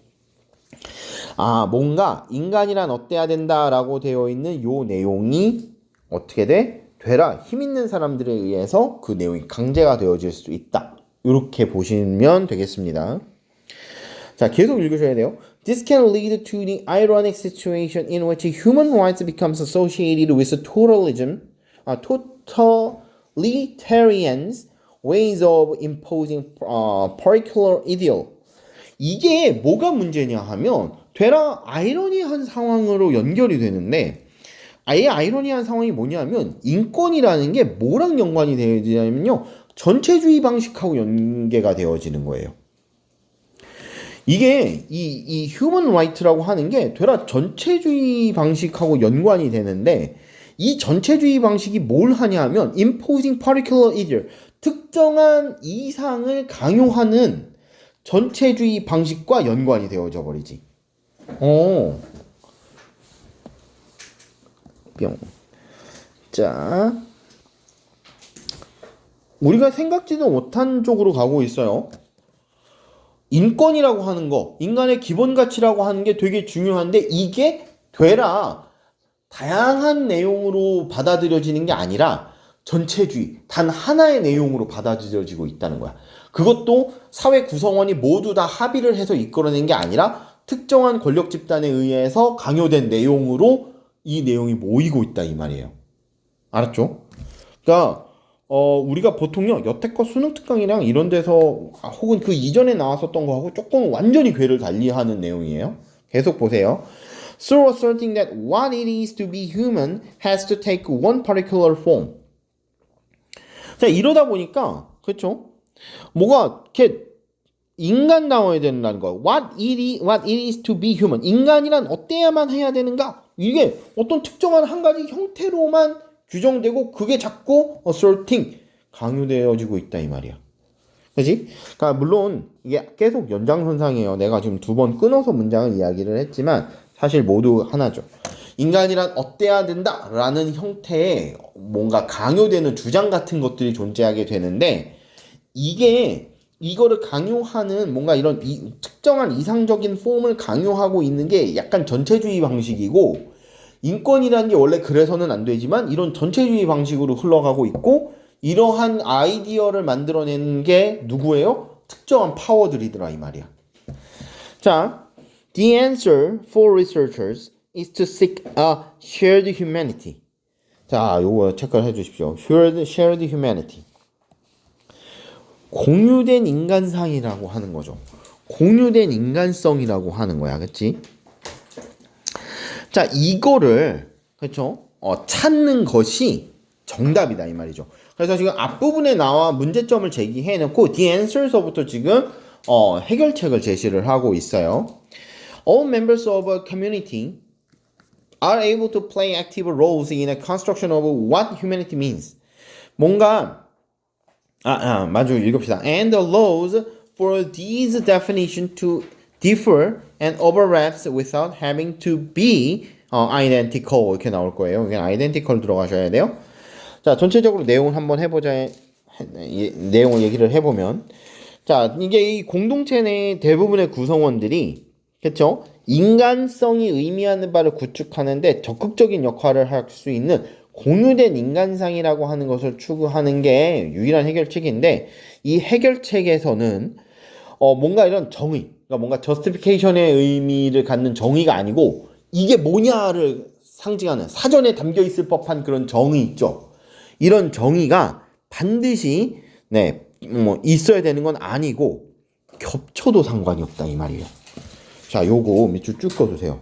아, 뭔가 인간이란 어때야 된다라고 되어 있는 요 내용이 어떻게 돼? 되라 힘 있는 사람들에 의해서 그 내용이 강제가 되어질 수 있다. 이렇게 보시면 되겠습니다. 자, 계속 읽으셔야 돼요. This can lead to the ironic situation in which human rights becomes associated with totalitarians ways of imposing particular ideal. 이게 뭐가 문제냐 하면 되라 아이러니한 상황으로 연결이 되는데 아예 아이러니한 상황이 뭐냐면 인권이라는 게 뭐랑 연관이 되어지냐면요 전체주의 방식하고 연계가 되어지는 거예요. 이게 이 human right라고 하는 게 되라 전체주의 방식하고 연관이 되는데 이 전체주의 방식이 뭘 하냐면 imposing particular ideal 특정한 이상을 강요하는 전체주의 방식과 연관이 되어져 버리지. 뿅. 자, 우리가 생각지도 못한 쪽으로 가고 있어요. 인권이라고 하는 거, 인간의 기본 가치라고 하는 게 되게 중요한데 이게 되라 다양한 내용으로 받아들여지는 게 아니라 전체주의, 단 하나의 내용으로 받아들여지고 있다는 거야. 그것도 사회 구성원이 모두 다 합의를 해서 이끌어낸 게 아니라 특정한 권력 집단에 의해서 강요된 내용으로 이 내용이 모이고 있다 이 말이에요. 알았죠? 그러니까 우리가 보통요 여태껏 수능 특강이랑 이런 데서 혹은 그 이전에 나왔었던 거하고 조금 완전히 궤를 달리하는 내용이에요. 계속 보세요. So asserting that what it is to be human has to take one particular form. 자, 이러다 보니까 그렇죠? 뭐가 이렇게 인간다워야 된다는 거. What it is to be human. 인간이란 어때야만 해야 되는가? 이게 어떤 특정한 한 가지 형태로만 규정되고 그게 자꾸 asserting 강요되어지고 있다 이 말이야. 그지? 그러니까 물론 이게 계속 연장선상이에요. 내가 지금 두 번 끊어서 문장을 이야기를 했지만 사실 모두 하나죠. 인간이란 어때야 된다라는 형태의 뭔가 강요되는 주장 같은 것들이 존재하게 되는데 이거를 강요하는 뭔가 이런 특정한 이상적인 폼을 강요하고 있는 게 약간 전체주의 방식이고 인권이라는 게 원래 그래서는 안 되지만 이런 전체주의 방식으로 흘러가고 있고 이러한 아이디어를 만들어낸 게 누구예요? 특정한 파워들이더라 이 말이야. 자, the answer for researchers is to seek a shared humanity. 자, 요거 체크를 해주십시오. shared humanity. 공유된 인간상이라고 하는 거죠. 공유된 인간성이라고 하는 거야, 그렇지? 자, 이거를 그렇죠? 찾는 것이 정답이다 이 말이죠. 그래서 지금 앞부분에 나와 문제점을 제기해놓고 the answers서부터 지금 해결책을 제시를 하고 있어요. All members of a community are able to play active roles in a construction of what humanity means. 뭔가 마저 읽읍시다. And the laws for these definitions to differ and overlaps without having to be identical 이렇게 나올 거예요. 그냥 identical 들어가셔야 돼요. 자, 전체적으로 내용을 한번 해보자. 내용을 얘기를 해보면, 자, 이게 이 공동체 내 대부분의 구성원들이 그렇죠? 인간성이 의미하는 바를 구축하는데 적극적인 역할을 할 수 있는 공유된 인간상이라고 하는 것을 추구하는 게 유일한 해결책인데 이 해결책에서는 뭔가 이런 정의, 그러니까 뭔가 저스티피케이션의 의미를 갖는 정의가 아니고 이게 뭐냐를 상징하는 사전에 담겨 있을 법한 그런 정의 있죠. 이런 정의가 반드시 있어야 되는 건 아니고 겹쳐도 상관이 없다 이 말이에요. 자, 요거 밑줄 쭉 그어주세요.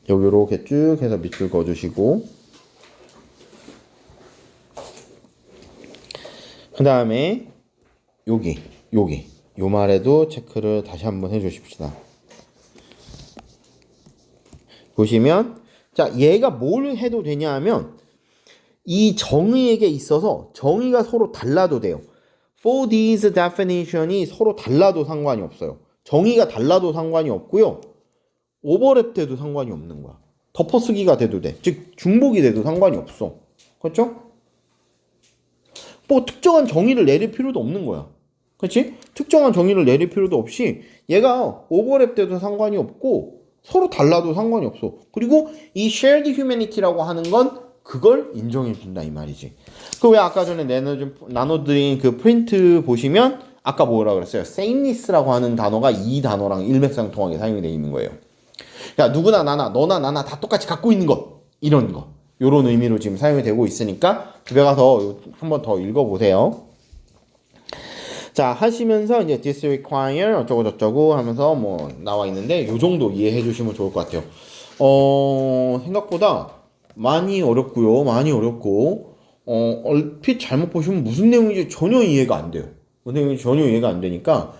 여기 이렇게 쭉 해서 밑줄 그어주시고 그 다음에 여기 요 말에도 체크를 다시 한번 해주십시다. 보시면 자, 얘가 뭘 해도 되냐 하면 이 정의에게 있어서 정의가 서로 달라도 돼요. For these definition이 서로 달라도 상관이 없어요. 정의가 달라도 상관이 없고요. 오버랩 돼도 상관이 없는 거야. 덮어쓰기가 돼도 돼. 즉 중복이 돼도 상관이 없어. 그렇죠? 뭐 특정한 정의를 내릴 필요도 없는 거야. 그렇지? 특정한 정의를 내릴 필요도 없이 얘가 오버랩 돼도 상관이 없고 서로 달라도 상관이 없어. 그리고 이 shared humanity라고 하는 건 그걸 인정해 준다 이 말이지. 그 왜 아까 전에 나눠드린 그 프린트 보시면 아까 뭐라 그랬어요? sameness라고 하는 단어가 이 단어랑 일맥상통하게 사용이 되어 있는 거예요. 그러니까 누구나 나나 너나 나나 다 똑같이 갖고 있는 것 이런 거 요런 의미로 지금 사용이 되고 있으니까 집에 가서 한번 더 읽어보세요. 자, 하시면서 이제 this require 어쩌고 저쩌고 하면서 뭐 나와 있는데 요 정도 이해해 주시면 좋을 것 같아요. 생각보다 많이 어렵고요. 많이 어렵고 얼핏 잘못 보시면 무슨 내용인지 전혀 이해가 안 돼요. 무슨 내용인지 전혀 이해가 안 되니까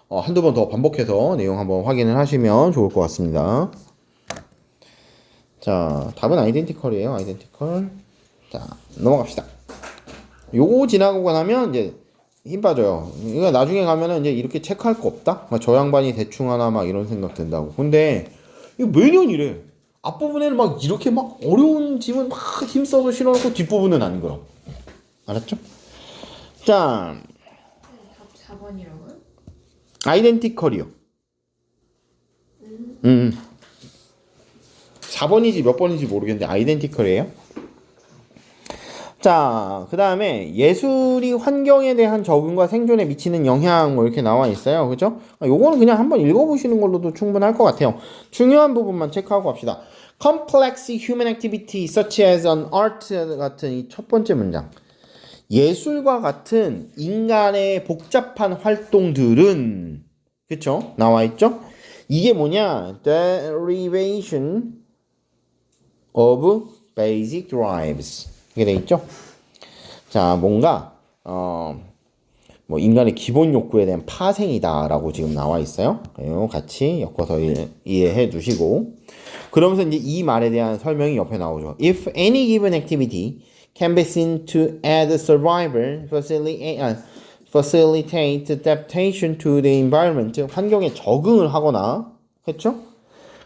한두 번 더 반복해서 내용 한번 확인을 하시면 좋을 것 같습니다. 자, 답은 아이덴티컬이에요. 아이덴티컬. 자, 넘어갑시다. 요거 지나고 나면 이제 힘 빠져요. 이거 나중에 가면은 이제 이렇게 체크할 거 없다? 저 양반이 대충 하나 막 이런 생각 든다고. 근데 이거 매년 이래. 앞부분에는 막 이렇게 막 어려운 질문 막 힘써서 실어놓고 뒷부분은 안 그럼. 알았죠? 자, 4번이라고요? 아이덴티컬이요. 4번이지 몇 번인지 모르겠는데 아이덴티컬이에요. 자, 그 다음에 예술이 환경에 대한 적응과 생존에 미치는 영향 뭐 이렇게 나와 있어요. 그죠? 요거는 그냥 한번 읽어보시는 걸로도 충분할 것 같아요. 중요한 부분만 체크하고 갑시다. Complex human activity such as an art 같은 이 첫 번째 문장. 예술과 같은 인간의 복잡한 활동들은 그쵸? 나와 있죠? 이게 뭐냐? Derivation of basic drives. 이게 돼 있죠? 자, 뭔가 뭐 인간의 기본 욕구에 대한 파생이다라고 지금 나와 있어요. 같이 엮어서 이해해 주시고 그러면서 이제 이 말에 대한 설명이 옆에 나오죠. If any given activity can be seen to aid survival, facilitate adaptation to the environment. 환경에 적응을 하거나, 했죠?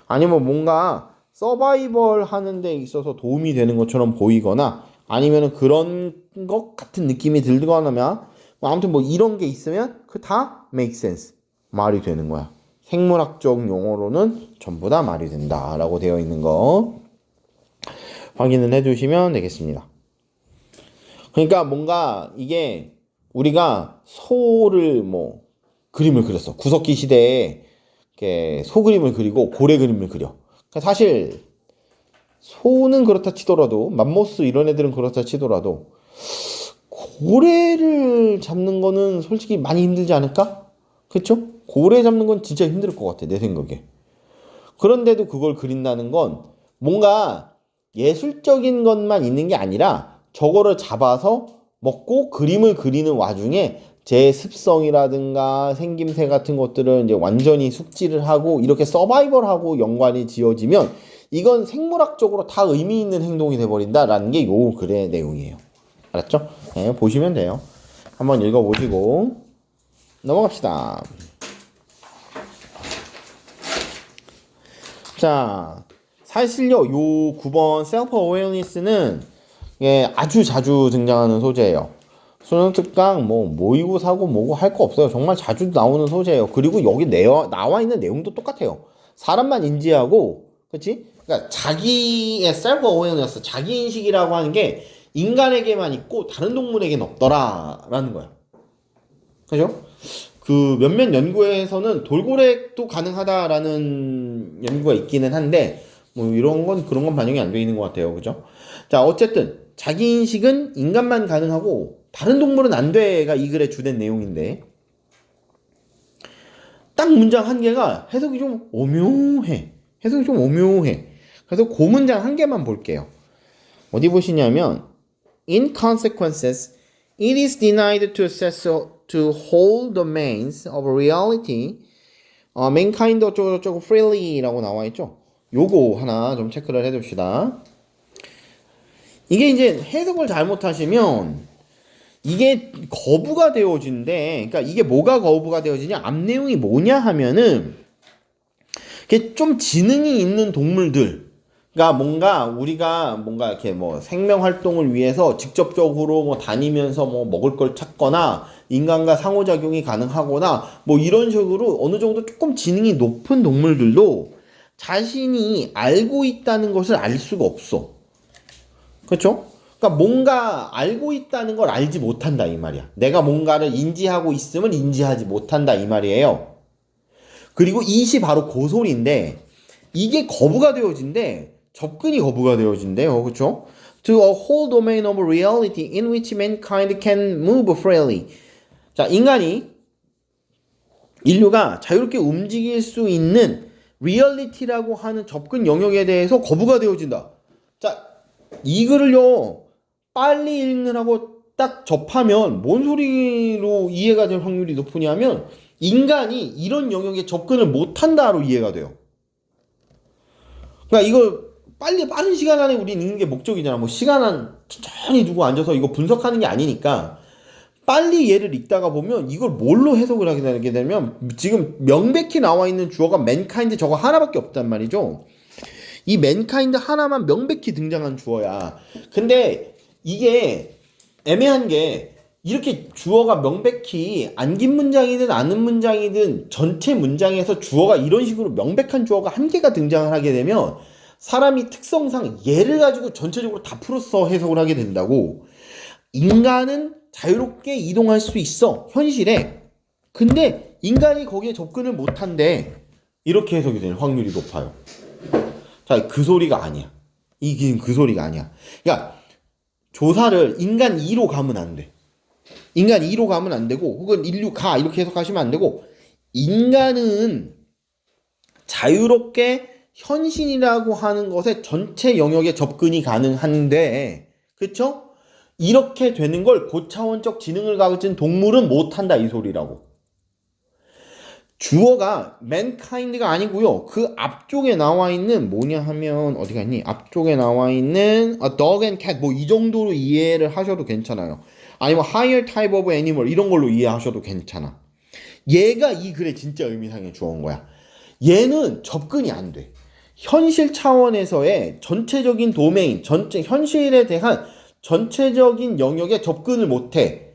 아니면 뭔가 서바이벌 하는 데 있어서 도움이 되는 것처럼 보이거나 아니면 그런 것 같은 느낌이 들거나 아무튼 뭐 이런 게 있으면 그 다 make sense. 말이 되는 거야. 생물학적 용어로는 전부 다 말이 된다 라고 되어 있는 거 확인을 해주시면 되겠습니다. 그러니까 뭔가 이게 우리가 소를 뭐 그림을 그렸어. 구석기 시대에 이렇게 소 그림을 그리고 고래 그림을 그려. 그러니까 사실 소는 그렇다 치더라도 맘모스 이런 애들은 그렇다 치더라도 고래를 잡는 거는 솔직히 많이 힘들지 않을까? 그쵸? 고래 잡는 건 진짜 힘들 것 같아 내 생각에. 그런데도 그걸 그린다는 건 뭔가 예술적인 것만 있는 게 아니라 저거를 잡아서 먹고 그림을 그리는 와중에 제 습성이라든가 생김새 같은 것들을 이제 완전히 숙지를 하고 이렇게 서바이벌하고 연관이 지어지면 이건 생물학적으로 다 의미 있는 행동이 돼버린다라는 게 요 글의 내용이에요. 알았죠? 네, 보시면 돼요. 한번 읽어보시고 넘어갑시다. 자, 사실요 요 9번 셀프 어웨어니스는 예, 아주 자주 등장하는 소재예요. 수능 특강 뭐 모의고사고 뭐고 할 거 없어요. 정말 자주 나오는 소재예요. 그리고 여기 나와 있는 내용도 똑같아요. 사람만 인지하고, 그렇지? 그러니까 자기의 셀프 어웨어니스, 자기 인식이라고 하는 게 인간에게만 있고 다른 동물에게는 없더라라는 거야. 그죠? 그 몇몇 연구에서는 돌고래도 가능하다라는 연구가 있기는 한데 뭐 이런 건 그런 건 반영이 안 돼 있는 것 같아요. 그죠? 자, 어쨌든 자기 인식은 인간만 가능하고 다른 동물은 안 돼가 이 글의 주된 내용인데 딱 문장 한 개가 해석이 좀 오묘해. 그래서 그 문장 한 개만 볼게요. 어디 보시냐면 In consequences, it is denied to access to whole domains of reality, mankind 어쩌고저쩌고 freely라고 나와 있죠. 요거 하나 좀 체크를 해둡시다. 이게 이제 해석을 잘못하시면 이게 거부가 되어진대. 그러니까 이게 뭐가 거부가 되어지냐? 앞 내용이 뭐냐 하면은 이게 좀 지능이 있는 동물들. 그러니까 뭔가 우리가 뭔가 이렇게 뭐 생명 활동을 위해서 직접적으로 뭐 다니면서 뭐 먹을 걸 찾거나 인간과 상호작용이 가능하거나 뭐 이런 식으로 어느 정도 조금 지능이 높은 동물들도 자신이 알고 있다는 것을 알 수가 없어. 그렇죠? 그러니까 뭔가 알고 있다는 걸 알지 못한다 이 말이야. 내가 뭔가를 인지하고 있음을 인지하지 못한다 이 말이에요. 그리고 이시 바로 고소리인데 이게 거부가 되어진대. 접근이 거부가 되어진대요. 그렇죠? To a whole domain of reality in which mankind can move freely. 자, 인류가 자유롭게 움직일 수 있는 리얼리티라고 하는 접근 영역에 대해서 거부가 되어진다. 자, 이 글을요 빨리 읽느라고 딱 접하면 뭔 소리로 이해가 될 확률이 높으냐면 인간이 이런 영역에 접근을 못한다로 이해가 돼요. 그러니까 이걸 빠른 시간 안에 우리는 읽는 게 목적이잖아. 뭐 시간 천천히 두고 앉아서 이거 분석하는 게 아니니까 빨리 얘를 읽다가 보면 이걸 뭘로 해석을 하게 되면 지금 명백히 나와 있는 주어가 mankind 저거 하나밖에 없단 말이죠. 이 mankind 하나만 명백히 등장한 주어야. 근데 이게 애매한 게 이렇게 주어가 명백히 안긴 문장이든 아는 문장이든 전체 문장에서 주어가 이런 식으로 명백한 주어가 한 개가 등장을 하게 되면 사람이 특성상 얘를 가지고 전체적으로 다 풀어서 해석을 하게 된다고. 인간은 자유롭게 이동할 수 있어 현실에. 근데 인간이 거기에 접근을 못한대. 이렇게 해석이 될 확률이 높아요. 자, 그 소리가 아니야. 이게 그 소리가 아니야. 그러니까 조사를 인간 2로 가면 안 돼. 인간 2로 가면 안 되고 혹은 인류 가 이렇게 해석하시면 안 되고 인간은 자유롭게 현신이라고 하는 것의 전체 영역에 접근이 가능한데 그쵸? 이렇게 되는 걸 고차원적 지능을 가진 동물은 못한다 이 소리라고. 주어가 mankind가 아니고요. 그 앞쪽에 나와 있는 뭐냐 하면 어디 갔니? 앞쪽에 나와 있는 a dog and cat 뭐 이 정도로 이해를 하셔도 괜찮아요. 아니면 higher type of animal 이런 걸로 이해하셔도 괜찮아. 얘가 이 글의 진짜 의미상의 주어인 거야. 얘는 접근이 안 돼. 현실 차원에서의 전체적인 도메인, 전체 현실에 대한 전체적인 영역에 접근을 못해.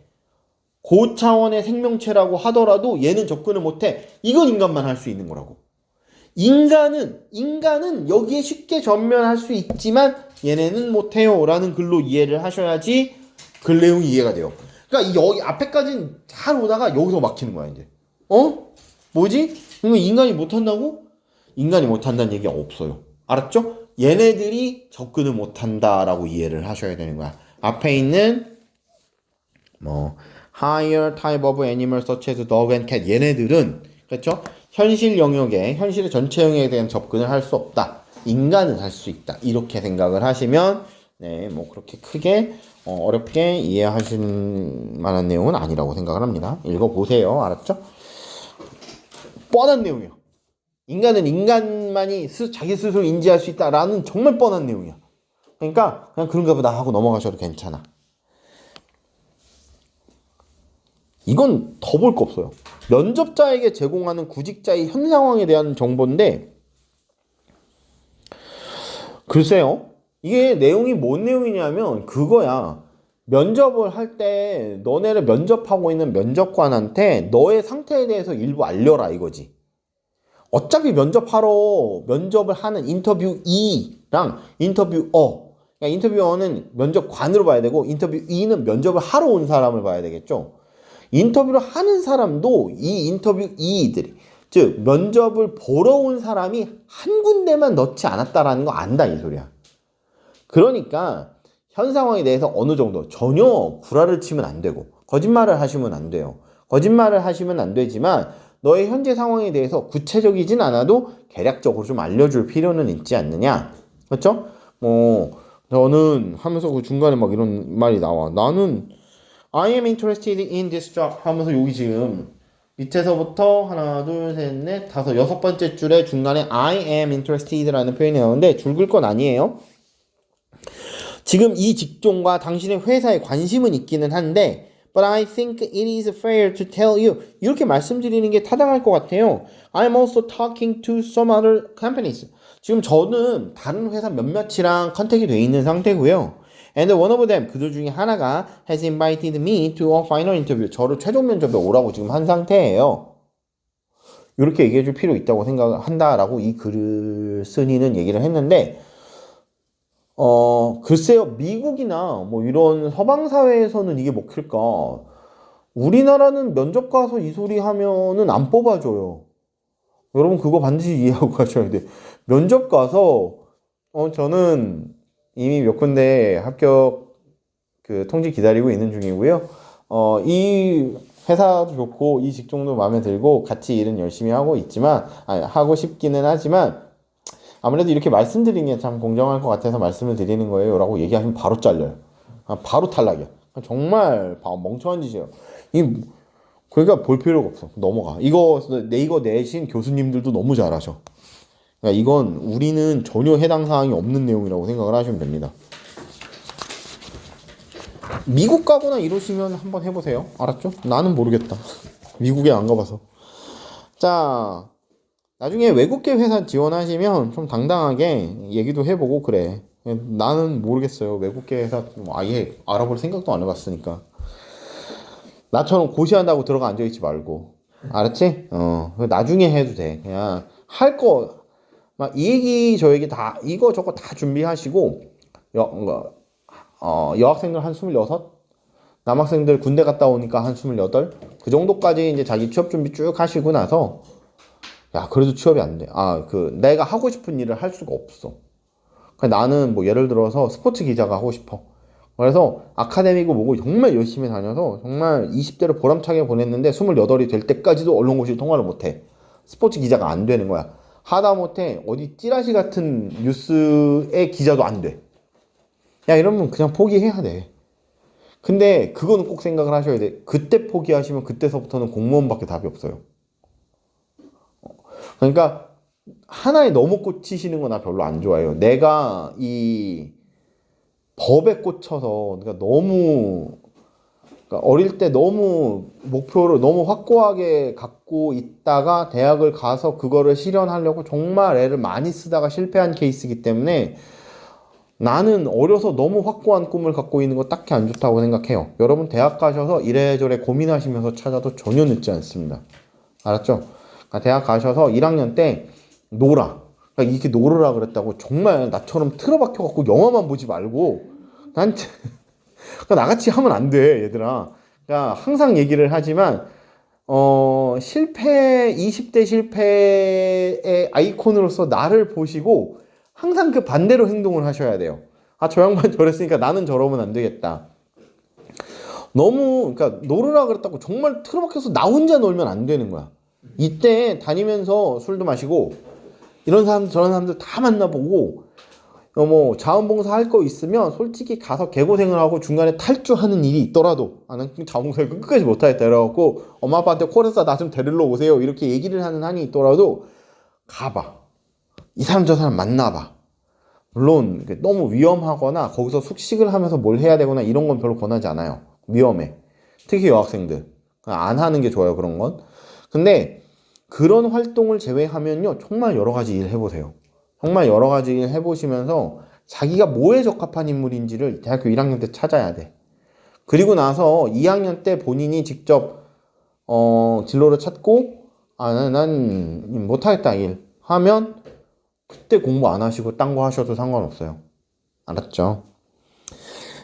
고차원의 생명체라고 하더라도 얘는 접근을 못해. 이건 인간만 할 수 있는 거라고. 인간은 여기에 쉽게 전면할 수 있지만 얘네는 못해요 라는 글로 이해를 하셔야지 글 내용이 이해가 돼요. 그러니까 여기 앞에까지는 잘 오다가 여기서 막히는 거야 이제. 뭐지? 이거 인간이 못한다고? 인간이 못한다는 얘기가 없어요. 알았죠? 얘네들이 접근을 못한다라고 이해를 하셔야 되는 거야. 앞에 있는 뭐 higher type of animal such as dog and cat 얘네들은 그렇죠? 현실 영역에 현실의 전체 영역에 대한 접근을 할 수 없다. 인간은 할 수 있다. 이렇게 생각을 하시면 네, 뭐 그렇게 크게 어렵게 이해하실 만한 내용은 아니라고 생각을 합니다. 읽어보세요. 알았죠? 뻔한 내용이야. 인간은 인간만이 자기 스스로 인지할 수 있다라는 정말 뻔한 내용이야. 그러니까 그냥 그런가 보다 하고 넘어가셔도 괜찮아. 이건 더 볼 거 없어요. 면접자에게 제공하는 구직자의 현 상황에 대한 정보인데 글쎄요. 이게 내용이 뭔 내용이냐면 그거야. 면접을 할 때 너네를 면접하고 있는 면접관한테 너의 상태에 대해서 일부 알려라 이거지. 어차피 면접을 하는 인터뷰이랑 인터뷰어. 그러니까 인터뷰어는 면접관으로 봐야 되고 인터뷰이는 면접을 하러 온 사람을 봐야 되겠죠. 인터뷰를 하는 사람도 이 인터뷰이들이 즉 면접을 보러 온 사람이 한 군데만 넣지 않았다라는 거 안다 이 소리야. 그러니까 현 상황에 대해서 어느 정도 전혀 구라를 치면 안 되고 거짓말을 하시면 안 돼요. 거짓말을 하시면 안 되지만 너의 현재 상황에 대해서 구체적이진 않아도 대략적으로 좀 알려줄 필요는 있지 않느냐. 그렇죠? 저는 하면서 그 중간에 막 이런 말이 나와. 나는 I am interested in this job 하면서 여기 지금 밑에서부터 하나, 둘, 셋, 넷, 다섯, 여섯 번째 줄에 중간에 I am interessed라는 표현이 나오는데 줄 글 건 아니에요. 지금 이 직종과 당신의 회사에 관심은 있기는 한데 But I think it is fair to tell you 이렇게 말씀드리는 게 타당할 것 같아요. I'm also talking to some other companies. 지금 저는 다른 회사 몇몇이랑 컨택이 돼 있는 상태고요. And one of them 그들 중에 하나가 has invited me to a final interview. 저를 최종 면접에 오라고 지금 한 상태예요. 이렇게 얘기해 줄 필요 있다고 생각한다라고 이 글을 쓴이는 얘기를 했는데 글쎄요, 미국이나 뭐 이런 서방 사회에서는 이게 먹힐까? 우리나라는 면접 가서 이 소리 하면은 안 뽑아줘요. 여러분 그거 반드시 이해하고 가셔야 돼. 면접 가서 저는 이미 몇 군데 합격 그 통지 기다리고 있는 중이고요. 이 회사도 좋고 이 직종도 마음에 들고 같이 일은 열심히 하고 있지만 하고 싶기는 하지만 아무래도 이렇게 말씀드리는 게 참 공정할 것 같아서 말씀을 드리는 거예요 라고 얘기하시면 바로 잘려요. 바로 탈락이야. 정말 멍청한 짓이에요. 그러니까 볼 필요가 없어. 넘어가. 이거 내신 교수님들도 너무 잘하셔. 그러니까 이건 우리는 전혀 해당 사항이 없는 내용이라고 생각을 하시면 됩니다. 미국 가거나 이러시면 한번 해보세요. 알았죠? 나는 모르겠다. 미국에 안 가봐서. 자, 나중에 외국계 회사 지원하시면 좀 당당하게 얘기도 해보고 그래. 나는 모르겠어요. 외국계 회사 아예 알아볼 생각도 안 해봤으니까. 나처럼 고시한다고 들어가 앉아있지 말고. 알았지? 나중에 해도 돼. 그냥 할 거 막 이 얘기 저 얘기 다 이거 저거 다 준비하시고 여학생들 한 26? 남학생들 군대 갔다 오니까 한 28? 그 정도까지 이제 자기 취업 준비 쭉 하시고 나서 야 그래도 취업이 안 돼. 내가 하고 싶은 일을 할 수가 없어. 나는 뭐 예를 들어서 스포츠 기자가 하고 싶어. 그래서 아카데미고 뭐고 정말 열심히 다녀서 정말 20대를 보람차게 보냈는데 28이 될 때까지도 언론고시를 통과를 못해. 스포츠 기자가 안 되는 거야. 하다못해 어디 찌라시 같은 뉴스의 기자도 안 돼. 야 이러면 그냥 포기해야 돼. 근데 그거는 꼭 생각을 하셔야 돼. 그때 포기하시면 그때서부터는 공무원밖에 답이 없어요. 그러니까 하나에 너무 꽂히시는 거 나 별로 안 좋아해요. 내가 이 법에 꽂혀서 그러니까 너무 그러니까 어릴 때 너무 목표를 너무 확고하게 갖고 있다가 대학을 가서 그거를 실현하려고 정말 애를 많이 쓰다가 실패한 케이스이기 때문에 나는 어려서 너무 확고한 꿈을 갖고 있는 거 딱히 안 좋다고 생각해요. 여러분 대학 가셔서 이래저래 고민하시면서 찾아도 전혀 늦지 않습니다. 알았죠? 그러니까 대학 가셔서 1학년 때 놀아. 그러니까 이렇게 놀으라 그랬다고 정말 나처럼 틀어박혀 갖고 영화만 보지 말고 난 그러니까 나같이 하면 안 돼, 얘들아. 그러니까 항상 얘기를 하지만 실패 20대 실패의 아이콘으로서 나를 보시고 항상 그 반대로 행동을 하셔야 돼요. 아, 저 양반 저랬으니까 나는 저러면 안 되겠다. 너무 그러니까 놀으라 그랬다고 정말 틀어박혀서 나 혼자 놀면 안 되는 거야. 이때 다니면서 술도 마시고 이런 사람 저런 사람들 다 만나보고 뭐 자원봉사 할 거 있으면 솔직히 가서 개고생을 하고 중간에 탈주하는 일이 있더라도 나는 자원봉사를 끝까지 못하겠다 이래갖고 엄마 아빠한테 콜해서 나 좀 데리러 오세요 이렇게 얘기를 하는 한이 있더라도 가봐. 이 사람 저 사람 만나봐. 물론 너무 위험하거나 거기서 숙식을 하면서 뭘 해야 되거나 이런 건 별로 권하지 않아요. 위험해. 특히 여학생들 안 하는 게 좋아요, 그런 건. 근데 그런 활동을 제외하면요 정말 여러 가지 일 해보세요. 정말 여러 가지 일 해보시면서 자기가 뭐에 적합한 인물인지를 대학교 1학년 때 찾아야 돼. 그리고 나서 2학년 때 본인이 직접 진로를 찾고 난 못하겠다 일 하면 그때 공부 안 하시고 딴 거 하셔도 상관없어요. 알았죠?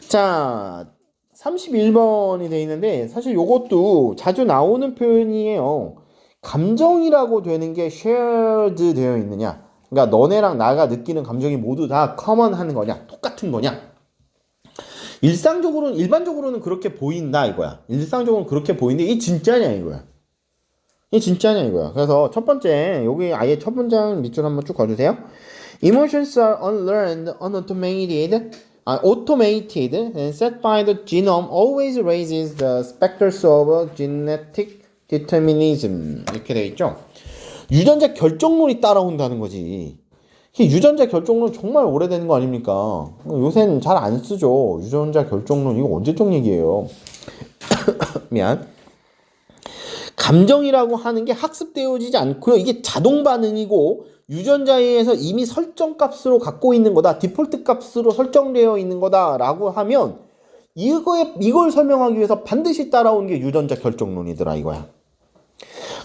자, 31번이 돼 있는데 사실 요것도 자주 나오는 표현이에요. 감정이라고 되는 게 shared 되어 있느냐, 그러니까 너네랑 나가 느끼는 감정이 모두 다 common 하는 거냐, 똑같은 거냐. 일반적으로는 그렇게 보인다 이거야. 일상적으로는 그렇게 보이는데 이게 진짜냐 이거야. 이게 진짜냐 이거야. 그래서 첫 번째 여기 아예 첫 문장 밑줄 한번 쭉 그어주세요. Emotions are unlearned, automated and set by the genome always raises the specters of genetic determinism. 이렇게 되어 있죠. 유전자 결정론이 따라온다는 거지. 유전자 결정론 정말 오래된 거 아닙니까? 요새는 잘 안 쓰죠. 유전자 결정론 이거 언제적 얘기예요. 미안. 감정이라고 하는 게 학습되어지지 않고요. 이게 자동 반응이고 유전자에 의해서 이미 설정 값으로 갖고 있는 거다. 디폴트 값으로 설정되어 있는 거다라고 하면 이걸 설명하기 위해서 반드시 따라온 게 유전자 결정론이더라 이거야.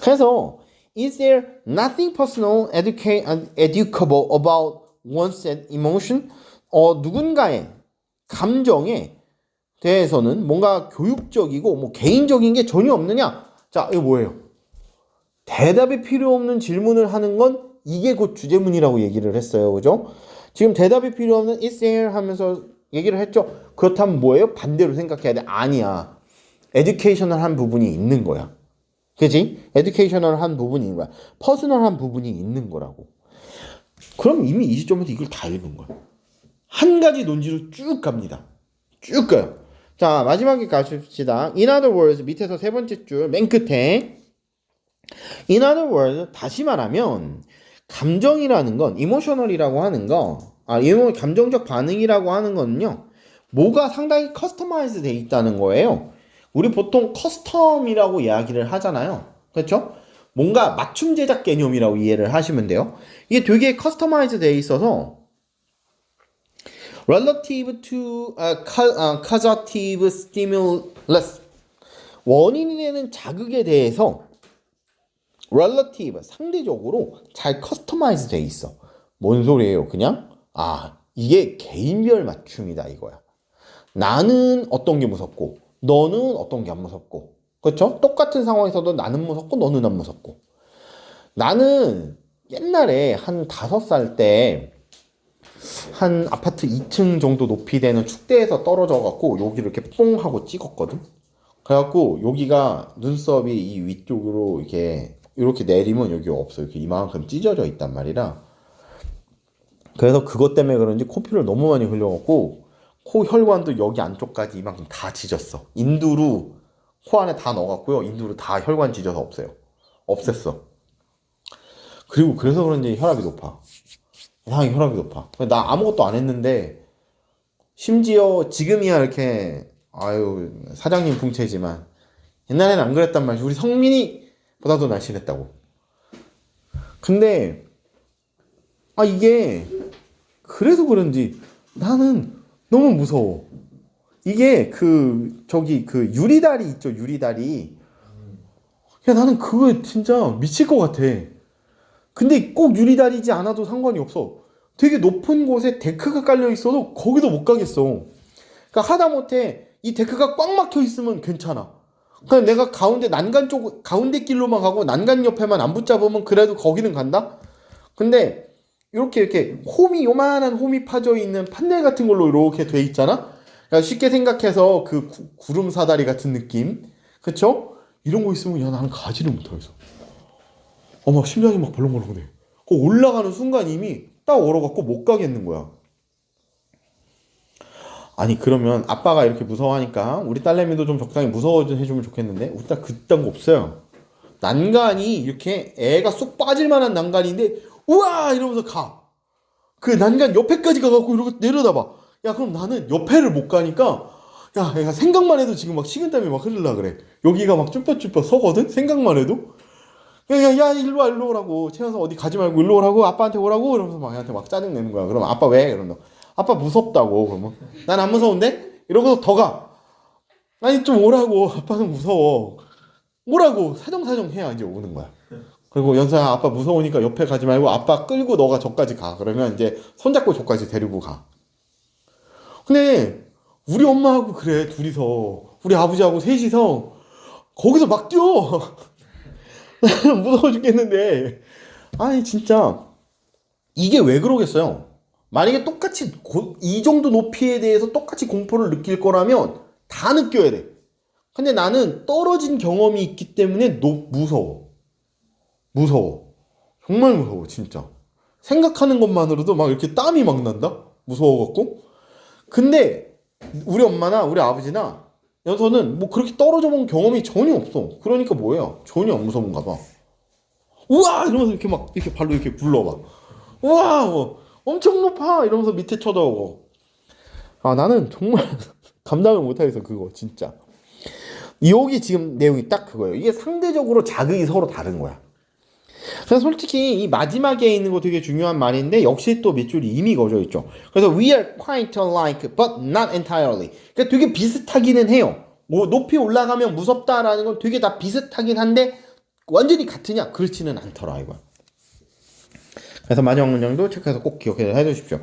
그래서 Is there nothing personal, educable about one's emotion? 누군가의 감정에 대해서는 뭔가 교육적이고 뭐 개인적인 게 전혀 없느냐? 자, 이거 뭐예요? 대답이 필요 없는 질문을 하는 건 이게 곧 주제문이라고 얘기를 했어요. 그죠? 지금 대답이 필요 없는 is there 하면서 얘기를 했죠. 그렇다면 뭐예요? 반대로 생각해야 돼. 아니야. 에듀케이셔널한 부분이 있는 거야. 그지? 에듀케이셔널한 부분이 있는 거야. 퍼스널한 부분이 있는 거라고. 그럼 이미 이 시점에서 이걸 다 읽은 거야. 한 가지 논지로 쭉 갑니다. 쭉 가요. 자, 마지막에 가십시다. In other words, 밑에서 세 번째 줄 맨 끝에 In other words, 다시 말하면 감정이라는 건 이모셔널이라고 하는 거, 감정적 반응이라고 하는 거는요, 뭐가 상당히 커스터마이즈 돼 있다는 거예요. 우리 보통 커스텀이라고 이야기를 하잖아요. 그렇죠? 뭔가 맞춤 제작 개념이라고 이해를 하시면 돼요. 이게 되게 커스터마이즈 돼 있어서 relative to causative stimulus, 원인이 되는 자극에 대해서 relative, 상대적으로 잘 커스터마이즈 돼 있어. 뭔 소리예요? 그냥 이게 개인별 맞춤이다 이거야. 나는 어떤 게 무섭고 너는 어떤 게 안 무섭고, 그렇죠? 똑같은 상황에서도 나는 무섭고 너는 안 무섭고. 나는 옛날에 한 5살 때 한 아파트 2층 정도 높이 되는 축대에서 떨어져 갖고 여기를 이렇게 뽕 하고 찍었거든. 그래갖고 여기가 눈썹이 이 위쪽으로 이렇게 내리면 여기 없어. 이렇게 이만큼 찢어져 있단 말이라. 그래서 그것 때문에 그런지 코피를 너무 많이 흘려갖고 코 혈관도 여기 안쪽까지 이만큼 다 찢었어. 인두루 코 안에 다 넣어갖고요. 인두루 다 혈관 찢어서 없어요. 없앴어. 그리고 그래서 그런지 혈압이 높아. 이상하게 혈압이 높아. 나 아무것도 안 했는데 심지어 지금이야 이렇게 아유 사장님 풍채지만 옛날에는 안 그랬단 말이지. 우리 성민이 보다도 날씬했다고. 근데 이게 그래서 그런지 나는 너무 무서워. 이게 그 유리다리 있죠, 유리다리. 야, 나는 그거 진짜 미칠 것 같아. 근데 꼭 유리다리지 않아도 상관이 없어. 되게 높은 곳에 데크가 깔려 있어도 거기도 못 가겠어. 그러니까 하다못해 이 데크가 꽉 막혀 있으면 괜찮아. 그냥 내가 가운데 난간 쪽 가운데 길로만 가고 난간 옆에만 안 붙잡으면 그래도 거기는 간다. 근데 이렇게 홈이 요만한 홈이 파져 있는 판넬 같은 걸로 이렇게 돼 있잖아. 그러니까 쉽게 생각해서 그 구름 사다리 같은 느낌, 그쵸? 이런 거 있으면 야 나는 가지를 못하겠어. 막 심장이 막 벌렁벌렁해. 그 올라가는 순간 이미 딱 얼어갖고 못 가겠는 거야. 아니 그러면 아빠가 이렇게 무서워하니까 우리 딸내미도 좀 적당히 무서워해주면 좋겠는데 우리 딸 그딴 거 없어요. 난간이 이렇게 애가 쏙 빠질 만한 난간인데 우와 이러면서 가. 그 난간 옆에까지 가갖고 이러고 내려다봐. 야 그럼 나는 옆에를 못 가니까 야 애가 생각만 해도 지금 막 식은땀이 막 흐르려 그래. 여기가 막 쭈뼛쭈뼛 서거든. 생각만 해도. 야 일로 와 일로 오라고. 채연서 어디 가지 말고 일로 오라고. 아빠한테 오라고. 이러면서 막 애한테 막 짜증 내는 거야. 그럼 아빠 왜? 이러면 아빠 무섭다고. 그러면 난 안 무서운데? 이러고서 더 가. 아니 좀 오라고. 아빠는 무서워. 오라고 사정사정 해야 이제 오는 거야. 그리고 연서야 아빠 무서우니까 옆에 가지 말고 아빠 끌고 너가 저까지 가. 그러면 이제 손잡고 저까지 데리고 가. 근데 우리 엄마하고 그래 둘이서 우리 아버지하고 셋이서 거기서 막 뛰어. 무서워 죽겠는데 아니 진짜 이게 왜 그러겠어요? 만약에 똑같이 이 정도 높이에 대해서 똑같이 공포를 느낄 거라면 다 느껴야 돼. 근데 나는 떨어진 경험이 있기 때문에 무서워. 정말 무서워 진짜. 생각하는 것만으로도 막 이렇게 땀이 막 난다. 무서워갖고. 근데 우리 엄마나 우리 아버지나 여서는 뭐 그렇게 떨어져 본 경험이 전혀 없어. 그러니까 뭐예요? 전혀 안 무서운가 봐. 우와 이러면서 이렇게 막 이렇게 발로 이렇게 굴러봐. 우와 엄청 높아 이러면서 밑에 쳐다보고. 나는 정말 감당을 못하겠어 그거 진짜. 여기 지금 내용이 딱 그거예요. 이게 상대적으로 자극이 서로 다른 거야. 그래서 솔직히 이 마지막에 있는 거 되게 중요한 말인데 역시 또 밑줄이 이미 그어져 있죠. 그래서 we are quite alike but not entirely. 그러니까 되게 비슷하기는 해요. 뭐 높이 올라가면 무섭다라는 건 되게 다 비슷하긴 한데 완전히 같으냐? 그렇지는 않더라 이거. 그래서 마지막 문장도 체크해서 꼭 기억해 주십시오.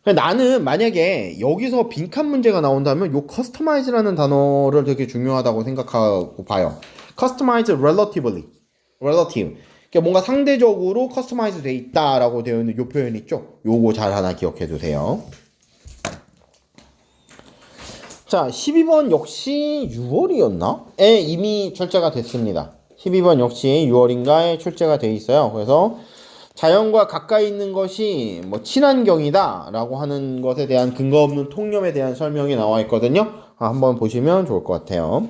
나는 만약에 여기서 빈칸 문제가 나온다면 요 customize라는 단어를 되게 중요하다고 생각하고 봐요. customize relative. 그러니까 뭔가 상대적으로 customize 돼 있다라고 되어 있는 요 표현 있죠? 요거 잘 하나 기억해 두세요. 자, 12번 역시 6월이었나? 에 이미 출제가 됐습니다. 12번 역시 6월인가에 출제가 돼 있어요. 그래서 자연과 가까이 있는 것이 뭐 친환경이다 라고 하는 것에 대한 근거 없는 통념에 대한 설명이 나와 있거든요. 한번 보시면 좋을 것 같아요.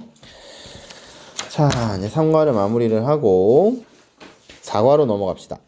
자, 이제 3과를 마무리를 하고 4과로 넘어갑시다.